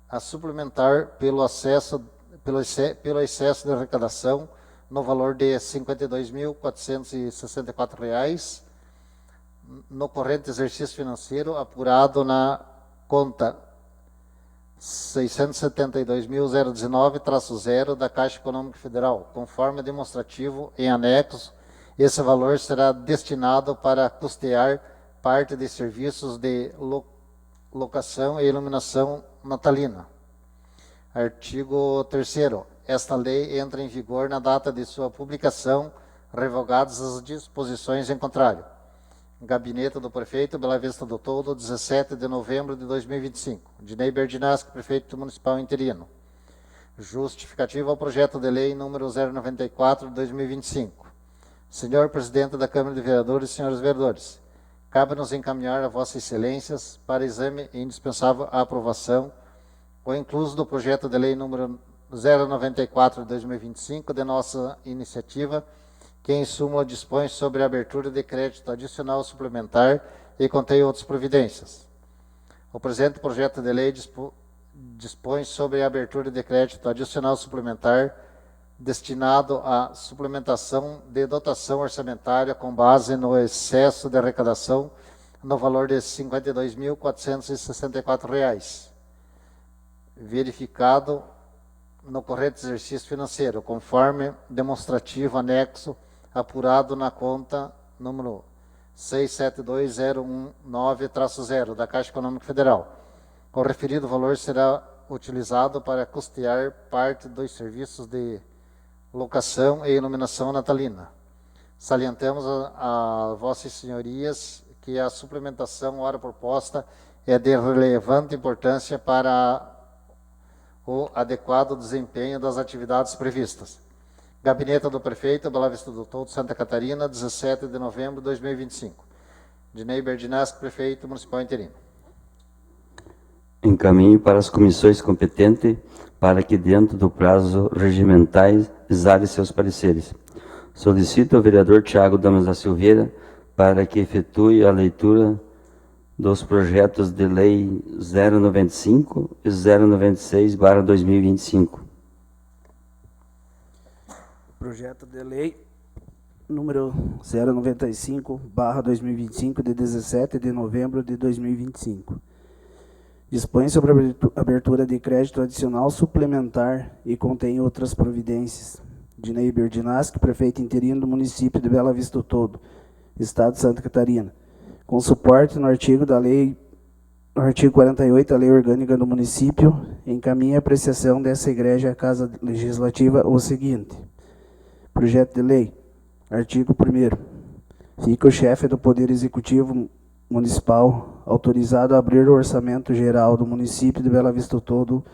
a suplementar pelo excesso de arrecadação no valor de R$ 52.464, no corrente exercício financeiro, apurado na conta 672.019-0 da Caixa Econômica Federal, conforme demonstrativo em anexo. Esse valor será destinado para custear parte de serviços de locação e iluminação natalina. Artigo 3º. Esta lei entra em vigor na data de sua publicação, revogadas as disposições em contrário. Gabinete do Prefeito, Bela Vista do Toldo, 17 de novembro de 2025. Dinei Berdinaschi, Prefeito Municipal interino. Justificativa ao projeto de lei número 094 de 2025. Senhor Presidente da Câmara de Vereadores e senhores vereadores, cabe-nos encaminhar a Vossas Excelências para exame e indispensável a aprovação o incluso do projeto de lei número 094 de 2025 de nossa iniciativa, que em súmula dispõe sobre a abertura de crédito adicional suplementar e contém outras providências. O presente projeto de lei dispõe sobre a abertura de crédito adicional suplementar destinado à suplementação de dotação orçamentária com base no excesso de arrecadação no valor de R$ 52.464, verificado no corrente exercício financeiro, conforme demonstrativo anexo apurado na conta número 672019-0 da Caixa Econômica Federal. O referido valor será utilizado para custear parte dos serviços de locação e iluminação natalina. Salientamos a Vossas Senhorias que a suplementação ora proposta é de relevante importância para o adequado desempenho das atividades previstas. Gabinete do Prefeito, Bela Vista do Toldo, Santa Catarina, 17 de novembro de 2025. Dinei Berdinaschi, Prefeito Municipal interino. Encaminho para as comissões competentes para que, dentro do prazo regimentais, exale seus pareceres. Solicito ao vereador Tiago Damas da Silveira para que efetue a leitura dos projetos de lei 095 e 096/2025. Projeto de lei número 095/2025, de 17 de novembro de 2025. Dispõe sobre a abertura de crédito adicional suplementar e contém outras providências. Dinei Berdinaschi, prefeito interino do município de Bela Vista do Toldo, estado de Santa Catarina, com suporte no artigo 48 da Lei Orgânica do município, encaminha a apreciação dessa Igreja Casa Legislativa o seguinte: projeto de lei. Artigo 1º. Fica o chefe do Poder Executivo Municipal autorizado a abrir o Orçamento Geral do município de Bela Vista do Toldo,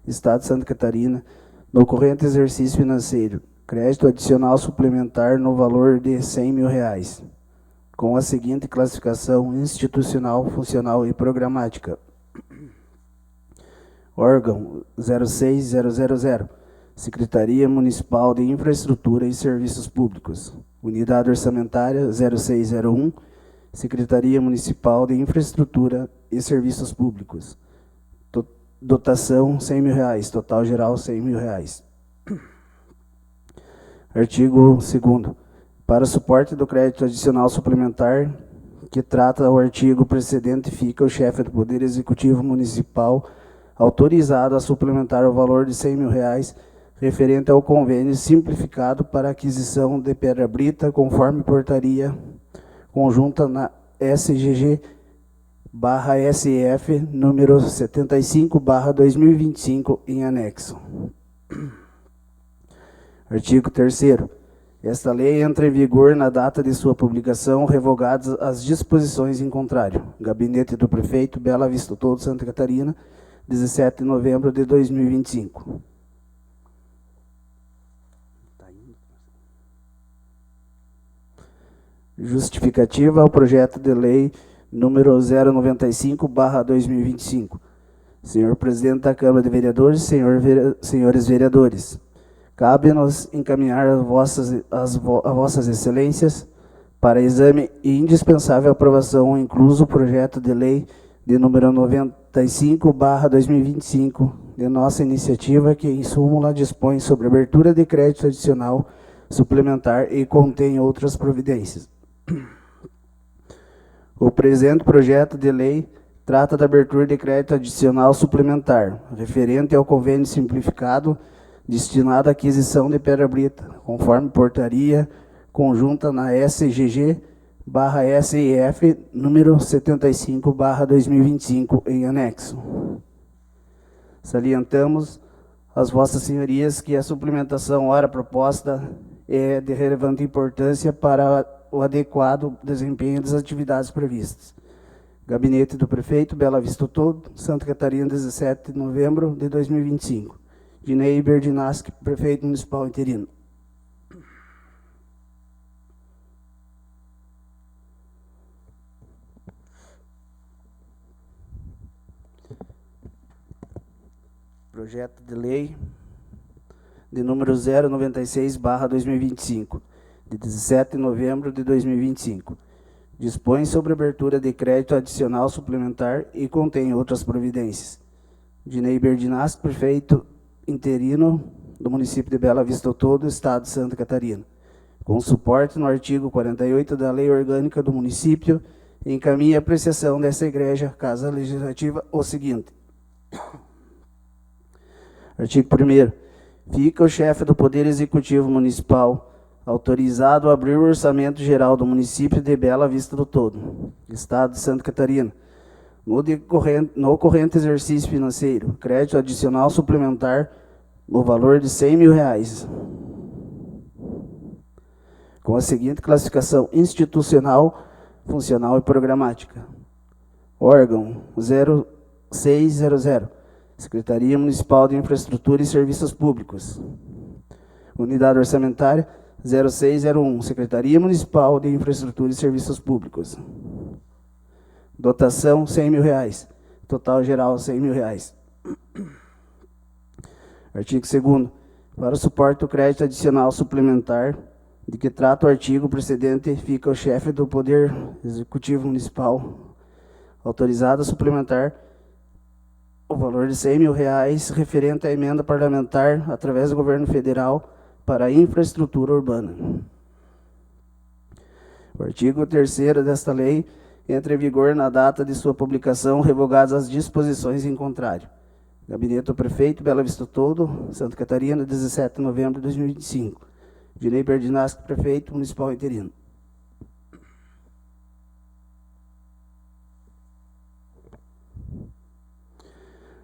estado de Santa Catarina, no corrente exercício financeiro, crédito adicional suplementar no valor de R$ 100.000, com a seguinte classificação institucional, funcional e programática. Órgão 06000, Secretaria Municipal de Infraestrutura e Serviços Públicos. Unidade orçamentária 0601, Secretaria Municipal de Infraestrutura e Serviços Públicos. Dotação R$100 mil, total geral R$100 mil. Artigo 2º. Para suporte do crédito adicional suplementar, que trata o artigo precedente, fica o chefe do Poder Executivo Municipal autorizado a suplementar o valor de R$100 mil referente ao convênio simplificado para aquisição de pedra brita, conforme portaria conjunta na SGG/SEF número 75/2025 em anexo. Artigo 3º. Esta lei entra em vigor na data de sua publicação, revogadas as disposições em contrário. Gabinete do Prefeito, Bela Vista Todo, Santa Catarina, 17 de novembro de 2025. Justificativa ao projeto de lei número 095/2025. Senhor Presidente da Câmara de Vereadores, senhores vereadores, cabe-nos encaminhar a vossas excelências para exame e indispensável aprovação, incluso o projeto de lei de número 95/2025, de nossa iniciativa, que em súmula dispõe sobre abertura de crédito adicional suplementar e contém outras providências. O presente projeto de lei trata da abertura de crédito adicional suplementar, referente ao convênio simplificado destinado à aquisição de pedra brita, conforme portaria conjunta na SGG/SEF número 75/2025 em anexo. Salientamos às vossas senhorias que a suplementação ora proposta é de relevante importância para o adequado desempenho das atividades previstas. Gabinete do Prefeito, Bela Vista Todo, Santa Catarina, 17 de novembro de 2025. Dinei Berdinaski, Prefeito Municipal interino. Projeto de lei de número 096/2025, de 17 de novembro de 2025. Dispõe sobre abertura de crédito adicional suplementar e contém outras providências. Dinei Berdinaski, Prefeito interino do município de Bela Vista Todo, Estado de Santa Catarina. Com suporte no artigo 48 da Lei Orgânica do Município, encaminha a apreciação dessa Igreja, Casa Legislativa, o seguinte. Artigo 1º. Fica o chefe do Poder Executivo Municipal autorizado a abrir o orçamento geral do município de Bela Vista do Todo, Estado de Santa Catarina, no corrente exercício financeiro, crédito adicional suplementar no valor de R$100 mil, com a seguinte classificação institucional, funcional e programática. Órgão 0600, Secretaria Municipal de Infraestrutura e Serviços Públicos. Unidade orçamentária 0601, Secretaria Municipal de Infraestrutura e Serviços Públicos. Dotação R$100 mil, total geral R$100 mil. Artigo 2º. Para o suporte do crédito adicional suplementar, de que trata o artigo precedente, fica o chefe do Poder Executivo Municipal autorizado a suplementar o valor de R$100 mil referente à emenda parlamentar através do governo federal para a infraestrutura urbana. O artigo 3º desta lei entra em vigor na data de sua publicação, revogadas as disposições em contrário. Gabinete do Prefeito, Bela Vista Todo, Santa Catarina, 17 de novembro de 2025. Dinei Berdinaski, Prefeito Municipal interino.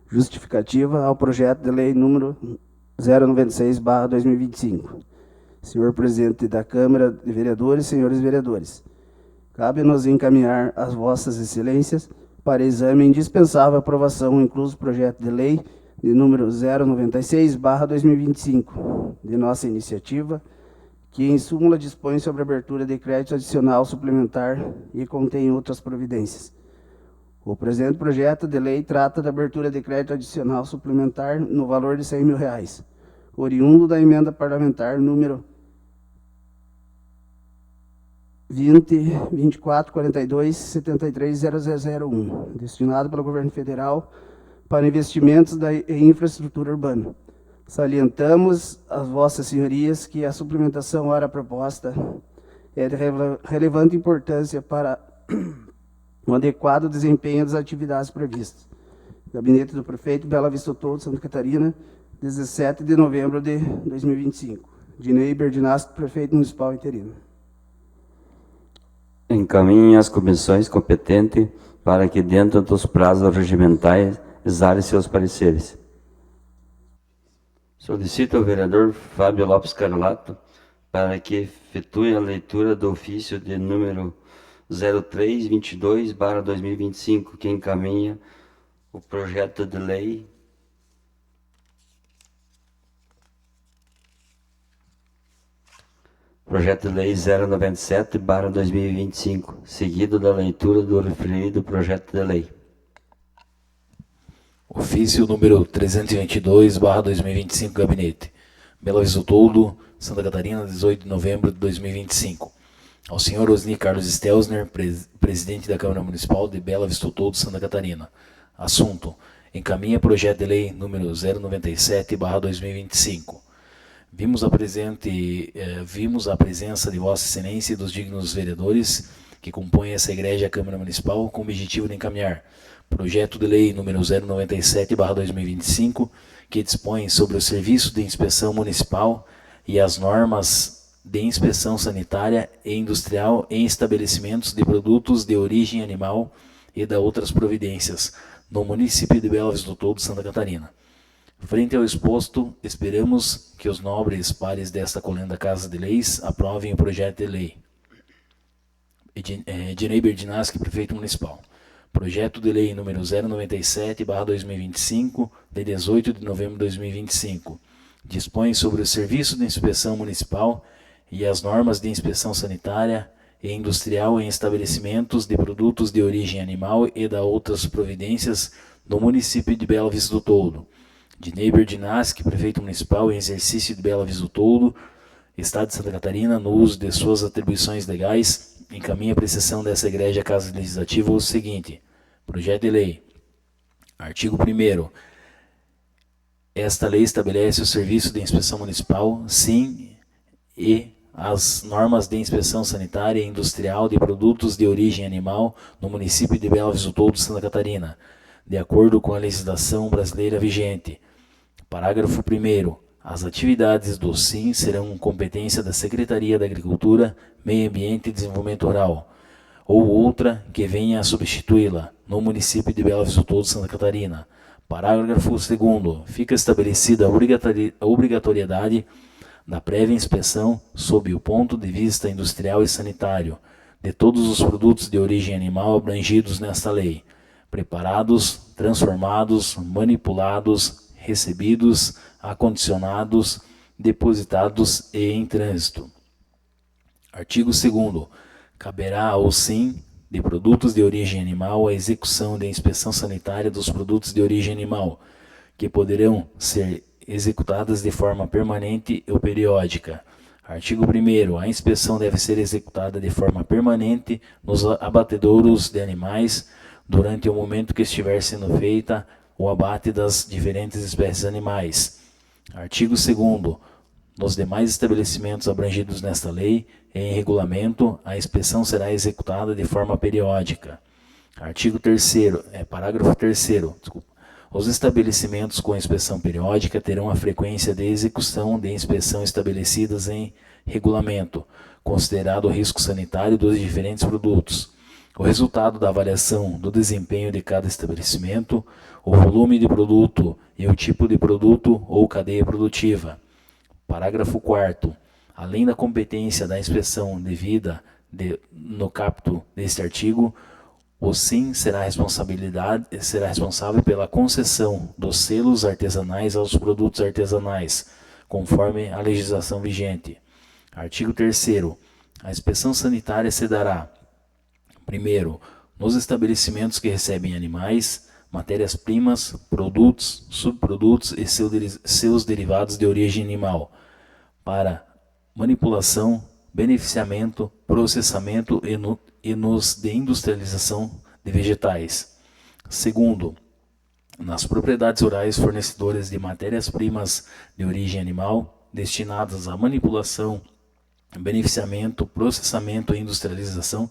Justificativa ao projeto de lei número 096/2025. Senhor Presidente da Câmara de Vereadores, senhores vereadores, cabe-nos encaminhar às vossas excelências para exame indispensável aprovação, incluso o projeto de lei de número 096/2025, de nossa iniciativa, que em súmula dispõe sobre a abertura de crédito adicional suplementar e contém outras providências. O presente projeto de lei trata da abertura de crédito adicional suplementar no valor de R$100 mil, oriundo da emenda parlamentar número 20 24 42 73 0001, destinado pelo Governo Federal para investimentos em infraestrutura urbana. Salientamos às vossas senhorias que a suplementação ora proposta é de relevante importância para o adequado desempenho das atividades previstas. Gabinete do Prefeito, Bela Vista do Toldo, Santa Catarina, 17 de novembro de 2025. Dinei Berdinasco, Prefeito Municipal interino. Encaminhe as comissões competentes para que, dentro dos prazos regimentais, exalem seus pareceres. Solicito ao vereador Fábio Lopes Carlato para que efetue a leitura do ofício de número 0322/2025, que encaminha o projeto de lei Projeto de Lei 097/2025, seguido da leitura do referido projeto de lei. Ofício número 322/2025, Gabinete. Bela Vista do Toldo, Santa Catarina, 18 de novembro de 2025. Ao senhor Osni Carlos Stelzner, presidente da Câmara Municipal de Bela Vista do Toldo, Santa Catarina. Assunto: encaminha projeto de lei número 097/2025. Vimos a presença de Vossa Excelência e dos dignos vereadores que compõem essa Igreja Câmara Municipal com o objetivo de encaminhar projeto de lei número 097/2025, que dispõe sobre o serviço de inspeção municipal e as normas de inspeção sanitária e industrial em estabelecimentos de produtos de origem animal e da outras providências no município de Bela Vista do Toldo, Santa Catarina. Frente ao exposto, esperamos que os nobres pares desta colenda Casa de Leis aprovem o projeto de lei. Dinei Berdinasco, Prefeito Municipal. Projeto de Lei número 097/2025, de 18 de novembro de 2025. Dispõe sobre o serviço de inspeção municipal e as normas de inspeção sanitária e industrial em estabelecimentos de produtos de origem animal e da outras providências no município de Bela Vista do Toldo. Dinei Berdinasco, Prefeito Municipal, em exercício de Bela Vista do Toldo, Estado de Santa Catarina, no uso de suas atribuições legais, encaminha a apreciação dessa Igreja Casa Legislativa o seguinte: projeto de lei. Artigo 1º. Esta lei estabelece o serviço de inspeção municipal, sim, e as normas de inspeção sanitária e industrial de produtos de origem animal no município de Bela Vista do Toldo, Santa Catarina, de acordo com a legislação brasileira vigente. Parágrafo 1º. As atividades do SIM serão competência da Secretaria da Agricultura, Meio Ambiente e Desenvolvimento Rural, ou outra que venha a substituí-la, no município de Bela Vista do Toldo, Santa Catarina. Parágrafo 2º. Fica estabelecida a obrigatoriedade da prévia inspeção, sob o ponto de vista industrial e sanitário, de todos os produtos de origem animal abrangidos nesta lei, preparados, transformados, manipulados, recebidos, acondicionados, depositados e em trânsito. Artigo 2º. Caberá ao SIM de produtos de origem animal a execução da inspeção sanitária dos produtos de origem animal, que poderão ser executadas de forma permanente ou periódica. Artigo 1º. A inspeção deve ser executada de forma permanente nos abatedouros de animais durante o momento que estiver sendo feita o abate das diferentes espécies animais. Artigo 2º. Nos demais estabelecimentos abrangidos nesta lei e em regulamento, a inspeção será executada de forma periódica. Artigo 3º. Parágrafo 3º. Os estabelecimentos com inspeção periódica terão a frequência de execução de inspeção estabelecidas em regulamento, considerado o risco sanitário dos diferentes produtos, o resultado da avaliação do desempenho de cada estabelecimento, o volume de produto e o tipo de produto ou cadeia produtiva. Parágrafo 4º. Além da competência da inspeção devida no caput deste artigo, o SIM será responsável pela concessão dos selos artesanais aos produtos artesanais, conforme a legislação vigente. Artigo 3º. A inspeção sanitária se dará: primeiro, nos estabelecimentos que recebem animais, matérias-primas, produtos, subprodutos e seus derivados de origem animal, para manipulação, beneficiamento, processamento e nos de industrialização de vegetais. Segundo, nas propriedades rurais fornecedoras de matérias-primas de origem animal destinadas à manipulação, beneficiamento, processamento e industrialização,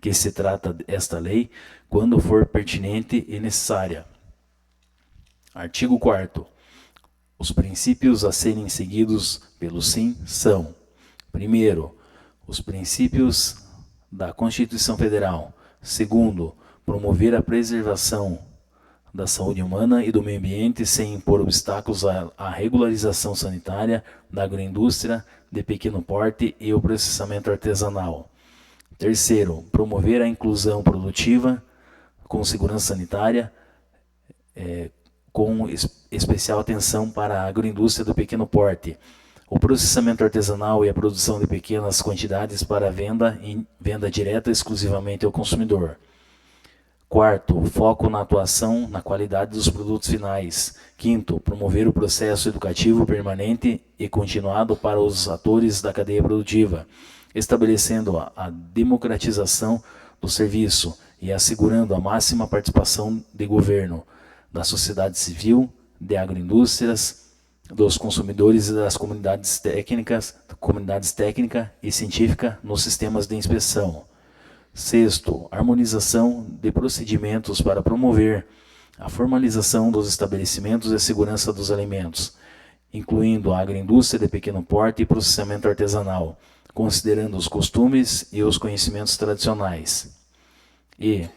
que se trata esta lei, quando for pertinente e necessária. Artigo 4º. Os princípios a serem seguidos pelo SIM são: primeiro, os princípios da Constituição Federal. Segundo, promover a preservação da saúde humana e do meio ambiente sem impor obstáculos à regularização sanitária da agroindústria de pequeno porte e o processamento artesanal. Terceiro, promover a inclusão produtiva com segurança sanitária, com especial atenção para a agroindústria do pequeno porte, o processamento artesanal e a produção de pequenas quantidades para venda direta exclusivamente ao consumidor. Quarto, foco na atuação na qualidade dos produtos finais. Quinto, promover o processo educativo permanente e continuado para os atores da cadeia produtiva, estabelecendo a democratização do serviço e assegurando a máxima participação de governo, da sociedade civil, de agroindústrias, dos consumidores e das comunidades técnica e científica nos sistemas de inspeção. Sexto, harmonização de procedimentos para promover a formalização dos estabelecimentos de segurança dos alimentos, incluindo a agroindústria de pequeno porte e processamento artesanal, considerando os costumes e os conhecimentos tradicionais. E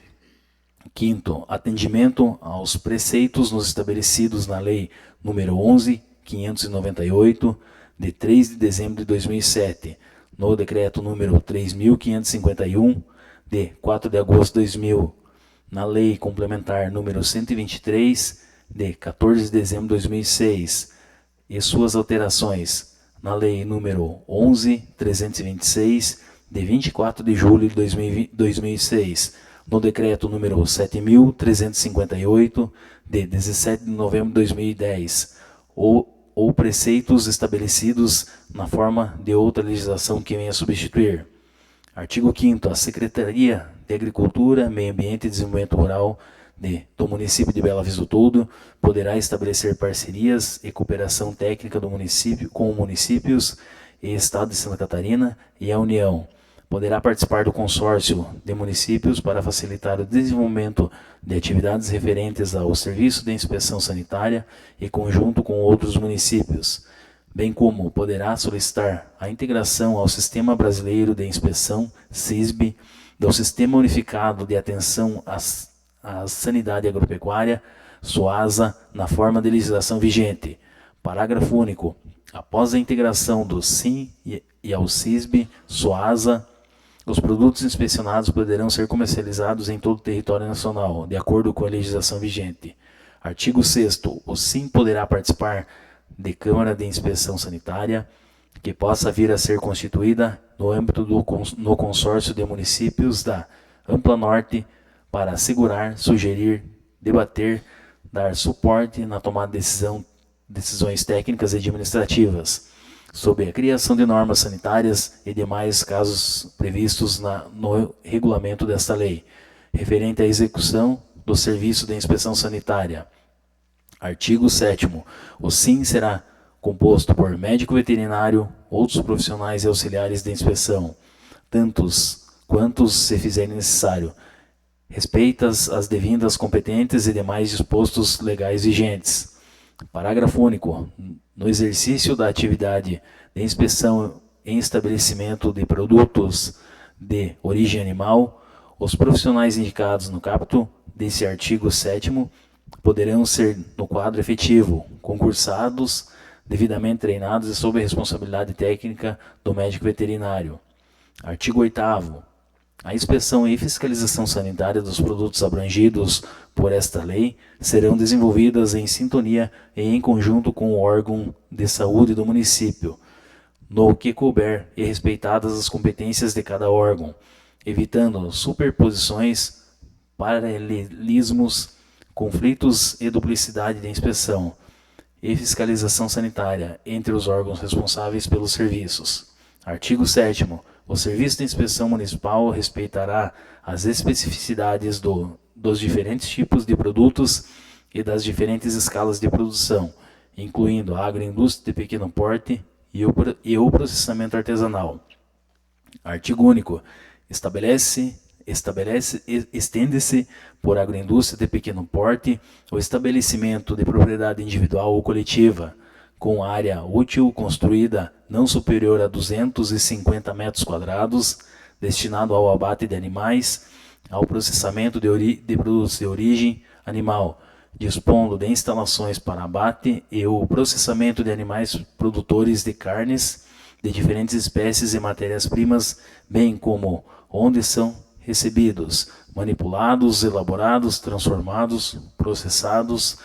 quinto, atendimento aos preceitos nos estabelecidos na Lei nº 11.598, de 3 de dezembro de 2007, no Decreto nº 3.551, de 4 de agosto de 2000, na Lei Complementar nº 123, de 14 de dezembro de 2006, e suas alterações na Lei nº 11.326, de 24 de julho de 2006, no Decreto nº 7.358, de 17 de novembro de 2010, ou preceitos estabelecidos na forma de outra legislação que venha a substituir. Artigo 5º. A Secretaria de Agricultura, Meio Ambiente e Desenvolvimento Rural do município de Bela Vista do Toldo poderá estabelecer parcerias e cooperação técnica do município com municípios e Estado de Santa Catarina e a União. Poderá participar do consórcio de municípios para facilitar o desenvolvimento de atividades referentes ao serviço de inspeção sanitária e conjunto com outros municípios, bem como poderá solicitar a integração ao Sistema Brasileiro de Inspeção, SISB, do Sistema Unificado de Atenção à Sanidade Agropecuária, SUASA, na forma de legislação vigente. Parágrafo único. Após a integração do SIM e ao SISB, SUASA, os produtos inspecionados poderão ser comercializados em todo o território nacional, de acordo com a legislação vigente. Artigo 6º. O SIM poderá participar de Câmara de Inspeção Sanitária, que possa vir a ser constituída no âmbito no consórcio de municípios da Ampla Norte para assegurar, sugerir, debater, dar suporte na tomada de decisões técnicas e administrativas, sob a criação de normas sanitárias e demais casos previstos no regulamento desta lei, referente à execução do serviço de inspeção sanitária. Artigo 7º. O SIM será composto por médico veterinário, outros profissionais e auxiliares de inspeção, tantos quantos se fizerem necessário, respeitas as devidas competentes e demais dispostos legais vigentes. Parágrafo único. No exercício da atividade de inspeção em estabelecimento de produtos de origem animal, os profissionais indicados no caput desse artigo 7º poderão ser, no quadro efetivo, concursados, devidamente treinados e sob a responsabilidade técnica do médico veterinário. Artigo 8º. A inspeção e fiscalização sanitária dos produtos abrangidos por esta lei serão desenvolvidas em sintonia e em conjunto com o órgão de saúde do município, no que couber e respeitadas as competências de cada órgão, evitando superposições, paralelismos, conflitos e duplicidade de inspeção e fiscalização sanitária entre os órgãos responsáveis pelos serviços. Artigo 7º. O Serviço de Inspeção Municipal respeitará as especificidades dos diferentes tipos de produtos e das diferentes escalas de produção, incluindo a agroindústria de pequeno porte e o processamento artesanal. Artigo único. Estende-se por agroindústria de pequeno porte o estabelecimento de propriedade individual ou coletiva, com área útil construída não superior a 250 metros quadrados, destinado ao abate de animais, ao processamento de produtos de origem animal, dispondo de instalações para abate e o processamento de animais produtores de carnes de diferentes espécies e matérias-primas, bem como onde são recebidos, manipulados, elaborados, transformados, processados,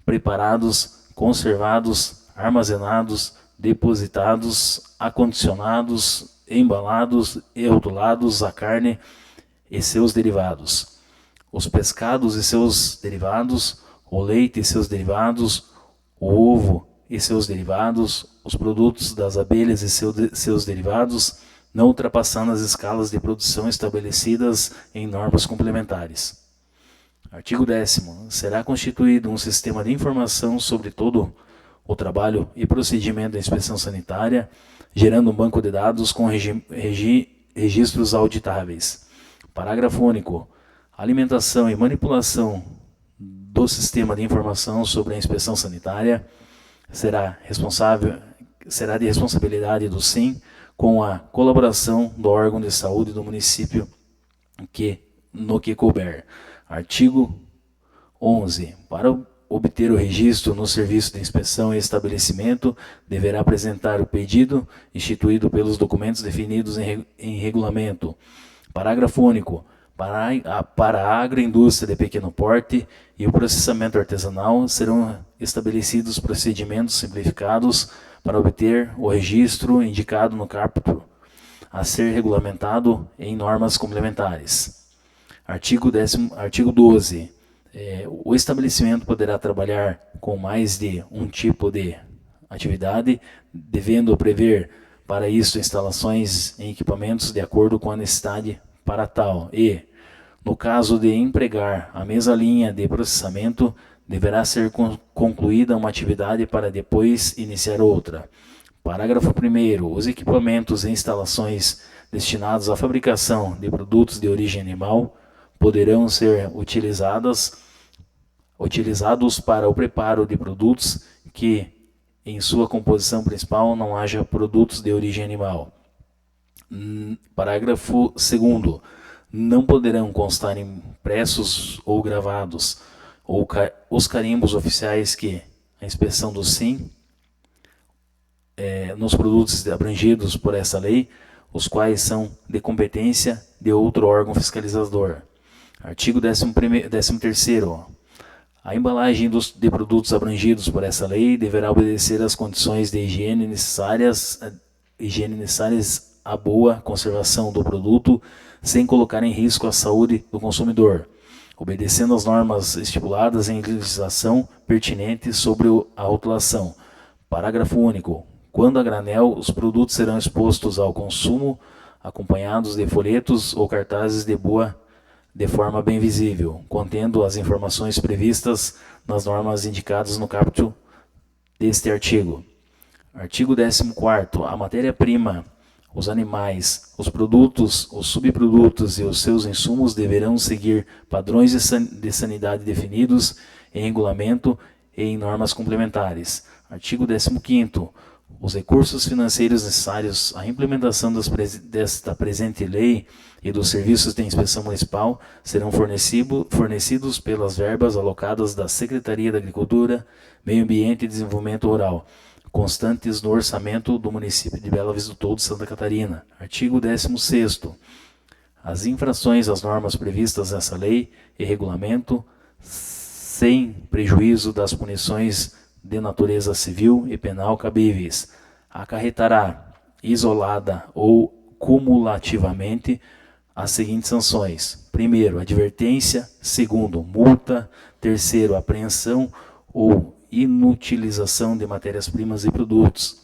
preparados, conservados, armazenados, depositados, acondicionados, embalados e rotulados a carne e seus derivados, os pescados e seus derivados, o leite e seus derivados, o ovo e seus derivados, os produtos das abelhas e seus derivados, não ultrapassando as escalas de produção estabelecidas em normas complementares. Artigo 10º. Será constituído um sistema de informação sobre todo o trabalho e procedimento da inspeção sanitária, gerando um banco de dados com registros auditáveis. Parágrafo único. A alimentação e manipulação do sistema de informação sobre a inspeção sanitária será de responsabilidade do SIM, com a colaboração do órgão de saúde do município no que couber. Artigo 11. Para obter o registro no serviço de inspeção e estabelecimento, deverá apresentar o pedido instituído pelos documentos definidos em regulamento. Parágrafo único. Para a agroindústria de pequeno porte e o processamento artesanal, serão estabelecidos procedimentos simplificados para obter o registro indicado no caput, a ser regulamentado em normas complementares. Artigo 12. O estabelecimento poderá trabalhar com mais de um tipo de atividade, devendo prever para isso instalações em equipamentos de acordo com a necessidade para tal e, no caso de empregar a mesma linha de processamento, deverá ser concluída uma atividade para depois iniciar outra. Parágrafo 1º. Os equipamentos e instalações destinados à fabricação de produtos de origem animal poderão ser utilizados para o preparo de produtos que, em sua composição principal, não haja produtos de origem animal. Parágrafo 2º. Não poderão constar impressos ou gravados os carimbos oficiais que a inspeção do SIM nos produtos abrangidos por essa lei, os quais são de competência de outro órgão fiscalizador. Artigo 13º. A embalagem de produtos abrangidos por essa lei deverá obedecer às condições de higiene necessárias à boa conservação do produto, sem colocar em risco a saúde do consumidor, obedecendo às normas estipuladas em legislação pertinente sobre a rotulação. Parágrafo único. Quando a granel, os produtos serão expostos ao consumo, acompanhados de folhetos ou cartazes de forma bem visível, contendo as informações previstas nas normas indicadas no caput deste artigo. Artigo 14º. A matéria-prima, os animais, os produtos, os subprodutos e os seus insumos deverão seguir padrões de sanidade definidos em regulamento e em normas complementares. Artigo 15º. Os recursos financeiros necessários à implementação desta presente lei e dos serviços de inspeção municipal serão fornecidos pelas verbas alocadas da Secretaria da Agricultura, Meio Ambiente e Desenvolvimento Rural, constantes no orçamento do município de Bela Vista do Toldo, Santa Catarina. Artigo 16º. As infrações às normas previstas nessa lei e regulamento, sem prejuízo das punições de natureza civil e penal cabíveis, acarretará, isolada ou cumulativamente, as seguintes sanções: 1º, advertência; 2º, multa; 3º, apreensão ou inutilização de matérias-primas e produtos;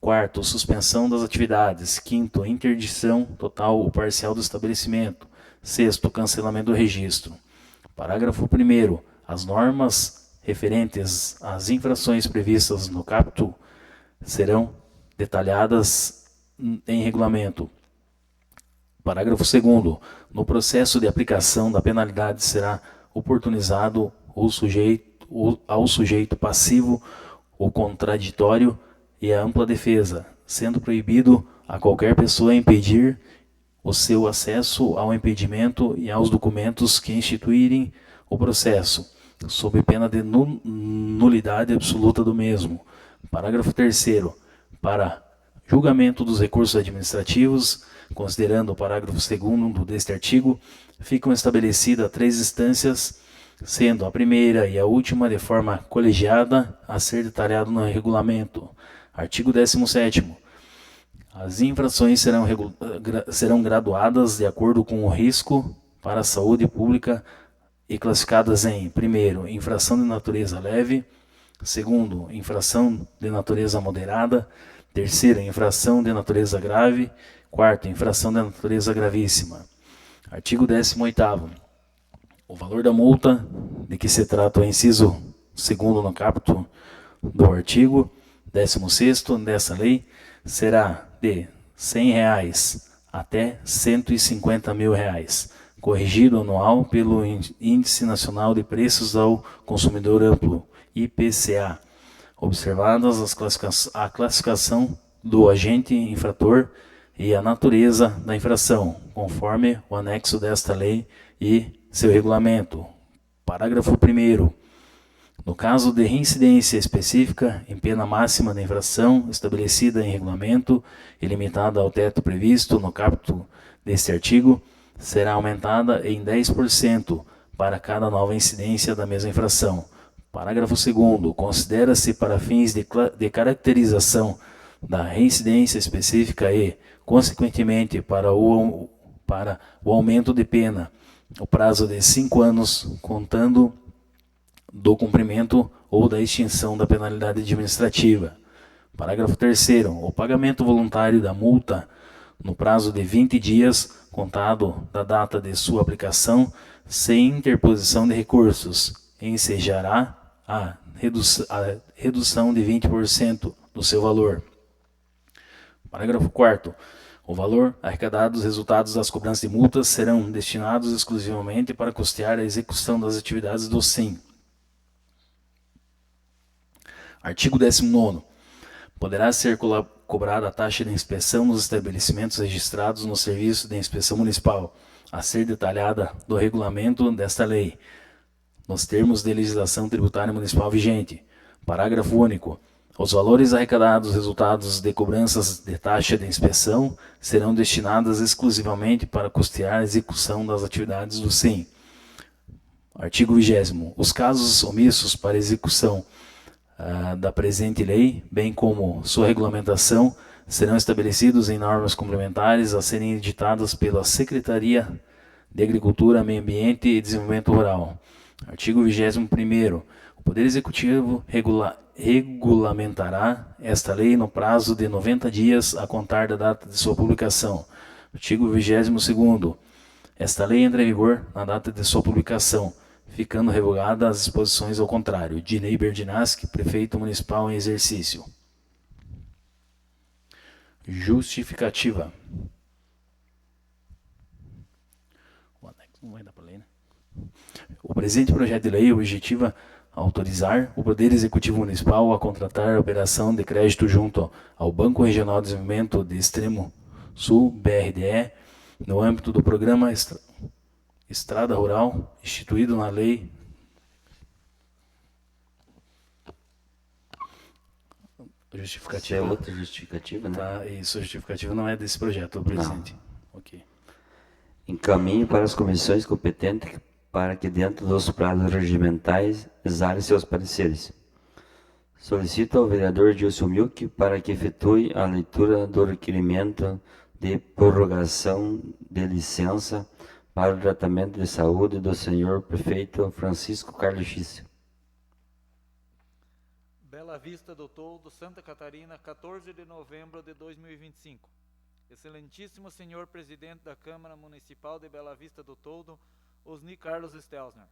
Quarto, suspensão das atividades. Quinto, interdição total ou parcial do estabelecimento. Sexto, cancelamento do registro. Parágrafo 1º. As normas referentes às infrações previstas no caput serão detalhadas em regulamento. Parágrafo 2º. No processo de aplicação da penalidade será oportunizado ao sujeito passivo o contraditório e a ampla defesa, sendo proibido a qualquer pessoa impedir o seu acesso ao impedimento e aos documentos que instituírem o processo, sob pena de nulidade absoluta do mesmo. Parágrafo 3º. Para julgamento dos recursos administrativos, considerando o parágrafo 2º deste artigo, ficam estabelecidas 3 instâncias, sendo a primeira e a última de forma colegiada a ser detalhado no regulamento. Artigo 17º. As infrações serão graduadas de acordo com o risco para a saúde pública e classificadas em: primeiro, infração de natureza leve; segundo, infração de natureza moderada; terceiro, infração de natureza grave; quarto, infração de natureza gravíssima. Artigo 18º. O valor da multa de que se trata o inciso 2º no caput do artigo 16º dessa lei será de R$ 100 até R$ 150 mil, corrigido anual pelo Índice Nacional de Preços ao Consumidor Amplo, IPCA, observadas a classificação do agente infrator e a natureza da infração, conforme o anexo desta lei e seu regulamento. Parágrafo 1º. No caso de reincidência específica em pena máxima da infração estabelecida em regulamento e limitada ao teto previsto no caput deste artigo, será aumentada em 10% para cada nova incidência da mesma infração. Parágrafo 2º. Considera-se para fins de caracterização da reincidência específica e, consequentemente, para o aumento de pena, o prazo de 5 anos, contando do cumprimento ou da extinção da penalidade administrativa. Parágrafo 3º. O pagamento voluntário da multa no prazo de 20 dias, contado da data de sua aplicação, sem interposição de recursos, ensejará a redução de 20% do seu valor. Parágrafo 4º. O valor arrecadado dos resultados das cobranças de multas serão destinados exclusivamente para custear a execução das atividades do SIM. Artigo 19º. Poderá ser cobrada a taxa de inspeção nos estabelecimentos registrados no Serviço de Inspeção Municipal, a ser detalhada do regulamento desta lei, nos termos de legislação tributária municipal vigente. Parágrafo único. Os valores arrecadados resultados de cobranças de taxa de inspeção serão destinados exclusivamente para custear a execução das atividades do SIM. Artigo 20º. Os casos omissos para execução da presente lei, bem como sua regulamentação, serão estabelecidos em normas complementares a serem editadas pela Secretaria de Agricultura, Meio Ambiente e Desenvolvimento Rural. Artigo 21º. O Poder Executivo regulamentará esta lei no prazo de 90 dias a contar da data de sua publicação. Artigo 22º. Esta lei entra em vigor na data de sua publicação, ficando revogadas as disposições ao contrário. Dinei Berdinaschi, Prefeito Municipal em exercício. Justificativa. Não vai dar para ler, né? O presente projeto de lei objetiva autorizar o Poder Executivo Municipal a contratar a operação de crédito junto ao Banco Regional de Desenvolvimento de Extremo Sul, BRDE, no âmbito do Programa Estrada Rural, instituído na Lei justificativa. Isso é outra justificativa, né? Tá, isso, a justificativa não é desse projeto, presente. Ok. Encaminhe para as comissões competentes para que, dentro dos prazos regimentais, exalem seus pareceres. Solicito ao vereador Gilson Milk para que efetue a leitura do requerimento de prorrogação de licença para o tratamento de saúde do senhor prefeito Francisco Carlos Schisse. Bela Vista do Toldo, Santa Catarina, 14 de novembro de 2025. Excelentíssimo senhor presidente da Câmara Municipal de Bela Vista do Toldo, Osni Carlos Stelzner.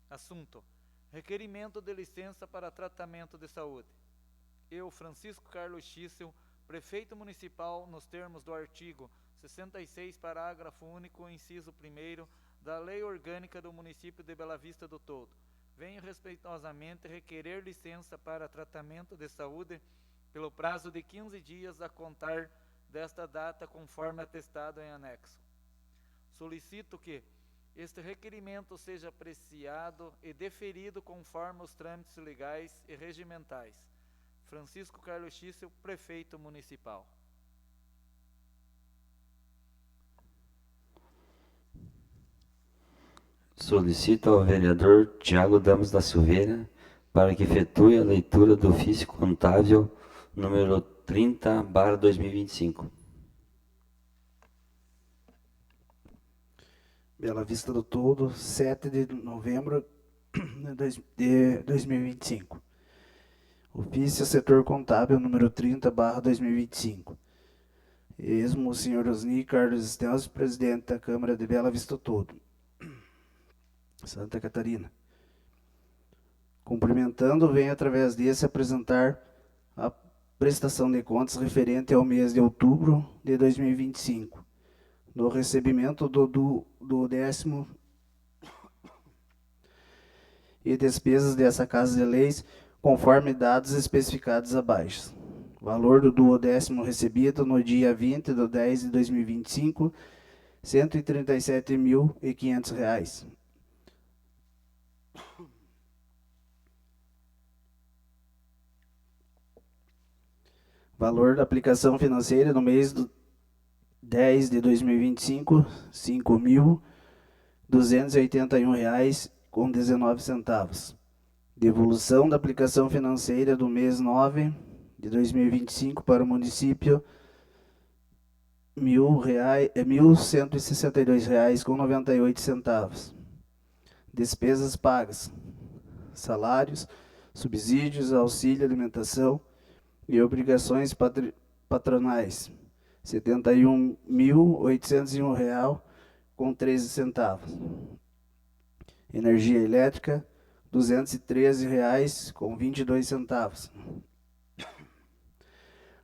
Assunto: requerimento de licença para tratamento de saúde. Eu, Francisco Carlos Schissel, prefeito municipal, nos termos do artigo 66, parágrafo único, inciso 1º da Lei Orgânica do Município de Bela Vista do Toldo, venho respeitosamente requerer licença para tratamento de saúde pelo prazo de 15 dias a contar desta data, conforme atestado em anexo. Solicito que este requerimento seja apreciado e deferido conforme os trâmites legais e regimentais. Francisco Carlos Schissel, prefeito municipal. Solicito ao vereador Tiago Damos da Silveira para que efetue a leitura do ofício contábil número 30/2025. Bela Vista do Toldo, 7 de novembro de 2025. Ofício Setor Contábil número 30/2025. Esmo o senhor Osni Carlos Stelzner, presidente da Câmara de Bela Vista do Toldo, Santa Catarina. Cumprimentando, venho através desse apresentar a prestação de contas referente ao mês de outubro de 2025, no recebimento do 10º e despesas dessa Casa de Leis, conforme dados especificados abaixo. Valor do 10º recebido no dia 20/10/2025, R$ 137.500. Valor da aplicação financeira no mês do 10 de 2025, R$ 5.281,19. Devolução da aplicação financeira do mês 9 de 2025 para o município, R$ 1.162,98. Despesas pagas: salários, subsídios, auxílio alimentação e obrigações patronais, R$ 71.801,13. Energia elétrica, R$ 213,22.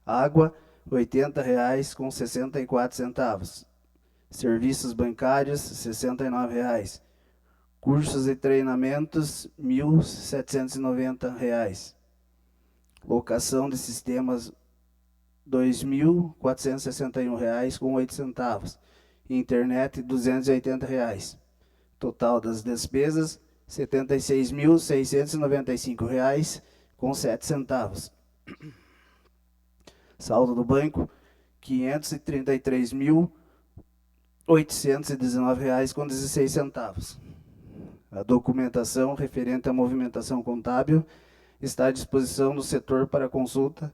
Água, R$ 80,64. Serviços bancários, R$ 69. Cursos e treinamentos, R$ 1.790. Locação de sistemas, R$ 2.461,08. Internet, R$ 280. Total das despesas, R$ 76.695,07. Saldo do banco, R$ 533.819,16. A documentação referente à movimentação contábil está à disposição do setor para consulta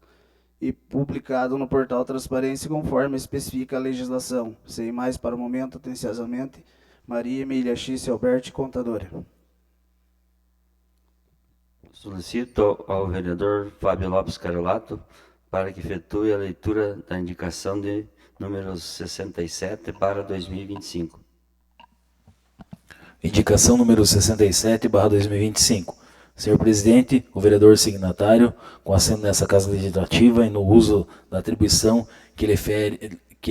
e publicado no portal Transparência, conforme especifica a legislação. Sem mais para o momento, atenciosamente, Maria Emília Schissel Alberti, contadora. Solicito ao vereador Fábio Lopes Carolato para que efetue a leitura da indicação de número 67/2025. Indicação número 67/2025. Senhor presidente, o vereador signatário, com assento nessa Casa Legislativa e no uso da atribuição que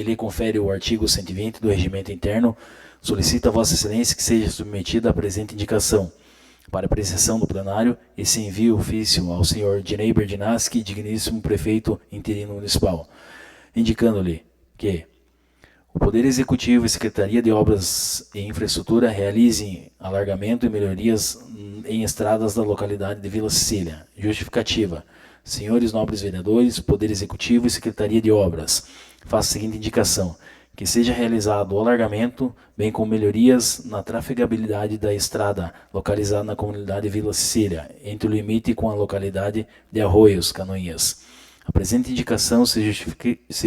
lhe confere o artigo 120 do Regimento Interno, solicita a Vossa Excelência que seja submetida a presente indicação para apreciação do plenário e se envie ofício ao senhor Dinei Berdinaschi, digníssimo prefeito interino municipal, indicando-lhe que o Poder Executivo e Secretaria de Obras e Infraestrutura realizem alargamento e melhorias em estradas da localidade de Vila Cecília. Justificativa: senhores nobres vereadores, Poder Executivo e Secretaria de Obras, faço a seguinte indicação: que seja realizado o alargamento, bem como melhorias na trafegabilidade da estrada localizada na comunidade Vila Cecília, entre o limite com a localidade de Arroios, Canoinhas. A presente indicação se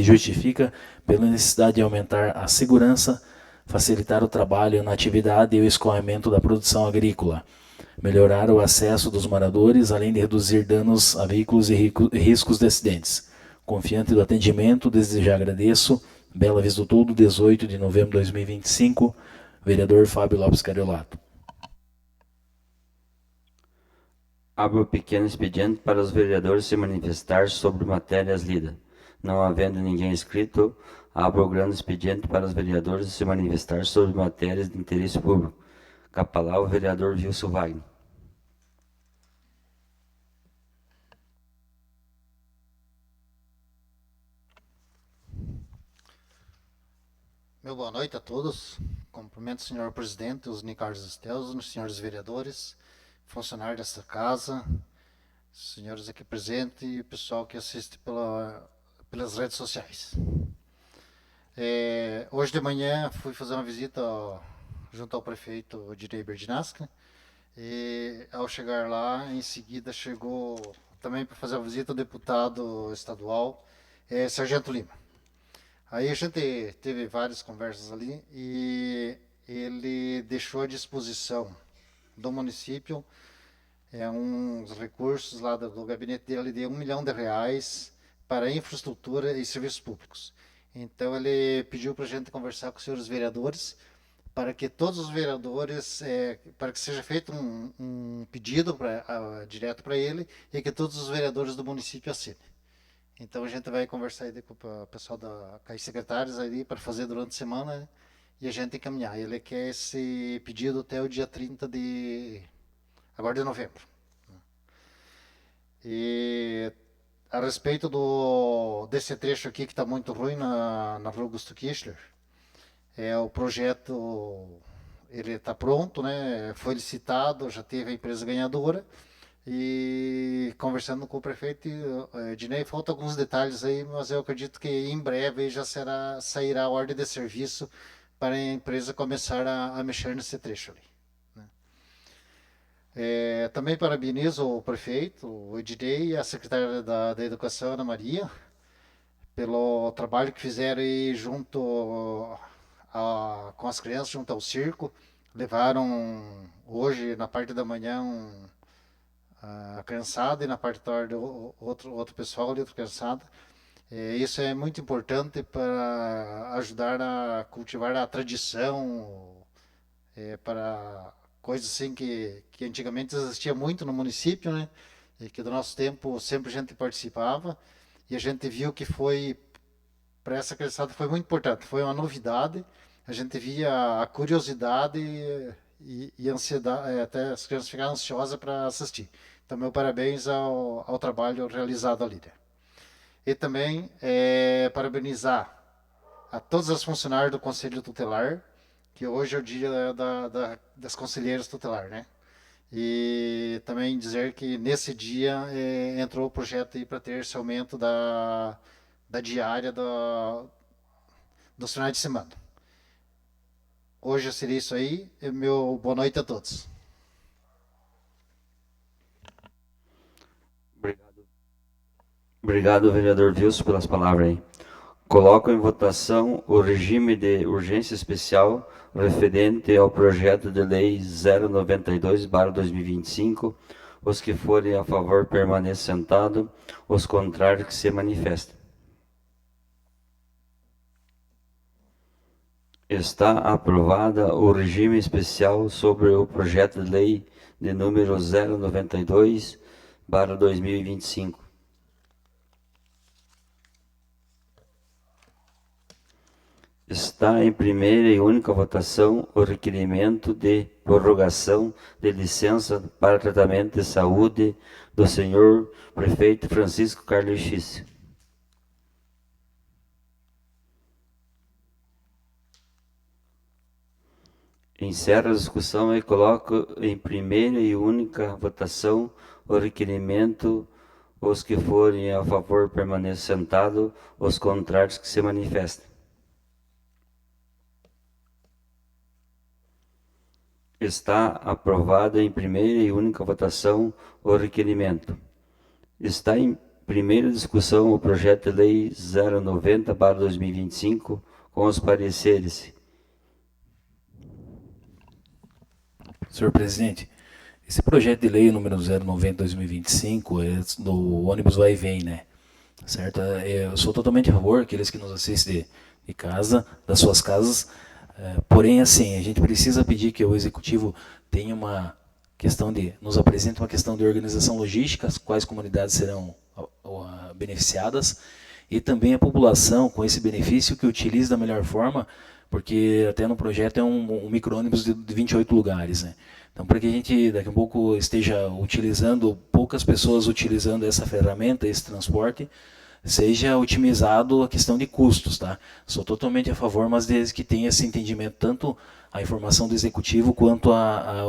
justifica pela necessidade de aumentar a segurança, facilitar o trabalho na atividade e o escoamento da produção agrícola, melhorar o acesso dos moradores, além de reduzir danos a veículos e riscos de acidentes. Confiante do atendimento, desde já agradeço. Bela Vista do Todo, 18 de novembro de 2025, vereador Fábio Lopes Cariolato. Abro o pequeno expediente para os vereadores se manifestar sobre matérias lidas. Não havendo ninguém inscrito, abro o grande expediente para os vereadores se manifestar sobre matérias de interesse público. Com a palavra, o vereador Wilson Wagner. Meu boa noite a todos. Cumprimento o senhor presidente, os Nicardos Estelzos, os senhores vereadores, funcionários desta casa, senhores aqui presentes e o pessoal que assiste pelas redes sociais. Hoje de manhã fui fazer uma visita junto ao prefeito Direi Berdinasca e ao chegar lá, em seguida chegou também para fazer a visita o deputado estadual Sargento Lima. Aí a gente teve várias conversas ali e ele deixou à disposição do município uns recursos lá do gabinete dele de R$1 milhão para infraestrutura e serviços públicos. Então ele pediu para a gente conversar com os senhores vereadores para que todos os vereadores, para que seja feito um pedido direto para ele e que todos os vereadores do município assinem. Então a gente vai conversar aí com o pessoal com os secretários aí para fazer durante a semana, né? E a gente encaminhar. Ele quer esse pedido até o dia 30 de novembro. E a respeito desse trecho aqui que está muito ruim na Rua Augusto Kirchner, o projeto ele está pronto, né? Foi licitado, já teve a empresa ganhadora. E conversando com o prefeito Dinei, faltam alguns detalhes aí, mas eu acredito que em breve já sairá a ordem de serviço para a empresa começar a mexer nesse trecho ali, né? Também parabenizo o prefeito, o Ednei e a secretária da Educação, Ana Maria, pelo trabalho que fizeram aí junto com as crianças, junto ao circo. Levaram hoje, na parte da manhã, a criançada e na parte da tarde outro pessoal ali, outra criançada. Isso é muito importante para ajudar a cultivar a tradição, para coisas assim que antigamente existia muito no município, né? E que do nosso tempo sempre a gente participava e a gente viu que foi, para essa criançada foi muito importante, foi uma novidade, a gente via a curiosidade e ansiedade, até as crianças ficaram ansiosas para assistir. Então, meu parabéns ao trabalho realizado ali, né? E também parabenizar a todas as funcionárias do Conselho Tutelar, que hoje é o dia das conselheiras tutelar, né? E também dizer que nesse dia entrou o projeto aí para ter esse aumento da diária dos finais de semana. Hoje seria isso aí. Meu boa noite a todos. Obrigado, vereador Wilson, pelas palavras aí. Coloco em votação o regime de urgência especial referente ao projeto de lei 092/2025. Os que forem a favor permaneçam sentados, os contrários que se manifestem. Está aprovada o regime especial sobre o projeto de lei de número 092/2025. Está em primeira e única votação o requerimento de prorrogação de licença para tratamento de saúde do senhor prefeito Francisco Carlos X. Encerro a discussão e coloco em primeira e única votação o requerimento. Os que forem a favor permaneçam sentados, os contrários que se manifestem. Está aprovado em primeira e única votação o requerimento. Está em primeira discussão o projeto de lei 090/2025 com os pareceres. Senhor presidente, Esse projeto de lei número 090/2025 é do ônibus vai e vem, né? Certo? Eu sou totalmente a favor, aqueles que nos assistem de casa, das suas casas. Porém, assim, a gente precisa pedir que o executivo tenha uma questão nos apresente uma questão de organização logística, quais comunidades serão beneficiadas, e também a população com esse benefício que utilize da melhor forma, porque até no projeto é um micro-ônibus de 28 lugares, né? Então, para que a gente daqui a pouco esteja utilizando, poucas pessoas utilizando essa ferramenta, esse transporte, seja otimizado a questão de custos, tá? Sou totalmente a favor, mas desde que tenha esse entendimento, tanto a informação do executivo quanto a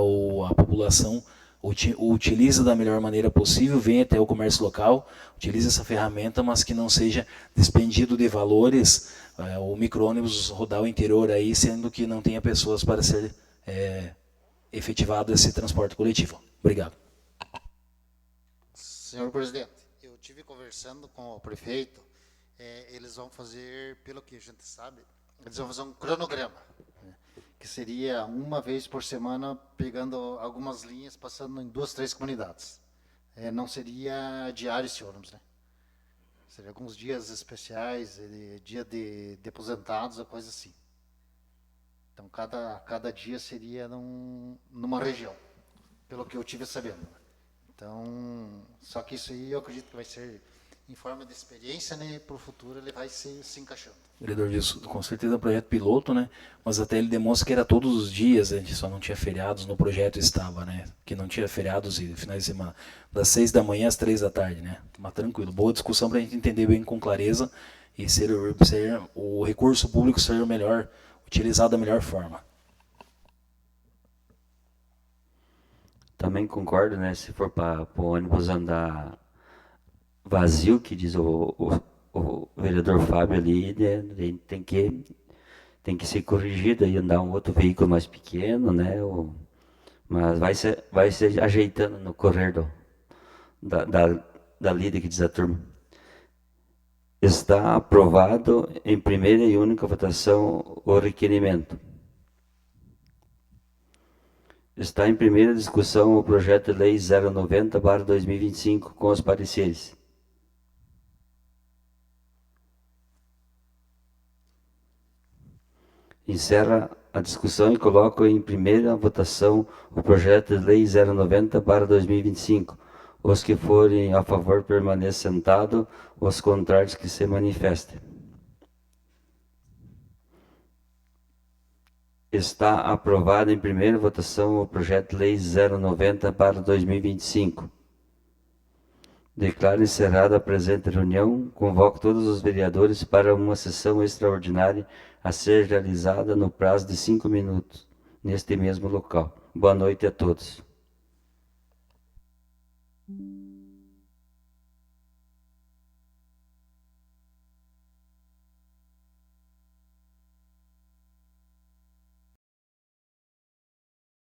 população utiliza da melhor maneira possível, venha até o comércio local, utilize essa ferramenta, mas que não seja despendido de valores o micro-ônibus rodar o interior aí, sendo que não tenha pessoas para ser efetivado esse transporte coletivo. Obrigado. Senhor presidente, eu tive conversando com o prefeito, eles vão fazer, pelo que a gente sabe, eles vão fazer um cronograma, né, que seria uma vez por semana, pegando algumas linhas, passando em 2, 3 comunidades. Não seria diário esse ônibus, né? Seria alguns dias especiais, dia de aposentados, ou coisa assim. Então, cada dia seria numa região, pelo que eu tive sabendo. Então, só que isso aí eu acredito que vai ser em forma de experiência, né? Para o futuro ele vai se encaixando. Vereador, isso com certeza é um projeto piloto, né? Mas até ele demonstra que era todos os dias, a gente só não tinha feriados, no projeto estava, né? Que não tinha feriados e finais de semana, das 6 da manhã às 3 da tarde, né? Mas tranquilo, boa discussão para a gente entender bem com clareza e ser o recurso público ser o melhor, utilizado da melhor forma. Também concordo, né? Se for para o ônibus andar vazio, que diz o vereador Fábio ali, né? Tem que ser corrigido e andar um outro veículo mais pequeno, né? Mas vai se ajeitando no correr da lida, que diz a turma. Está aprovado em primeira e única votação o requerimento. Está em primeira discussão o projeto de lei 090/2025 com os pareceres. Encerra a discussão e coloco em primeira votação o projeto de lei 090/2025. Os que forem a favor permaneçam sentados, os contrários que se manifestem. Está aprovado em primeira votação o projeto de lei 090/2025. Declaro encerrada a presente reunião. Convoco todos os vereadores para uma sessão extraordinária a ser realizada no prazo de 5 minutos, neste mesmo local. Boa noite a todos.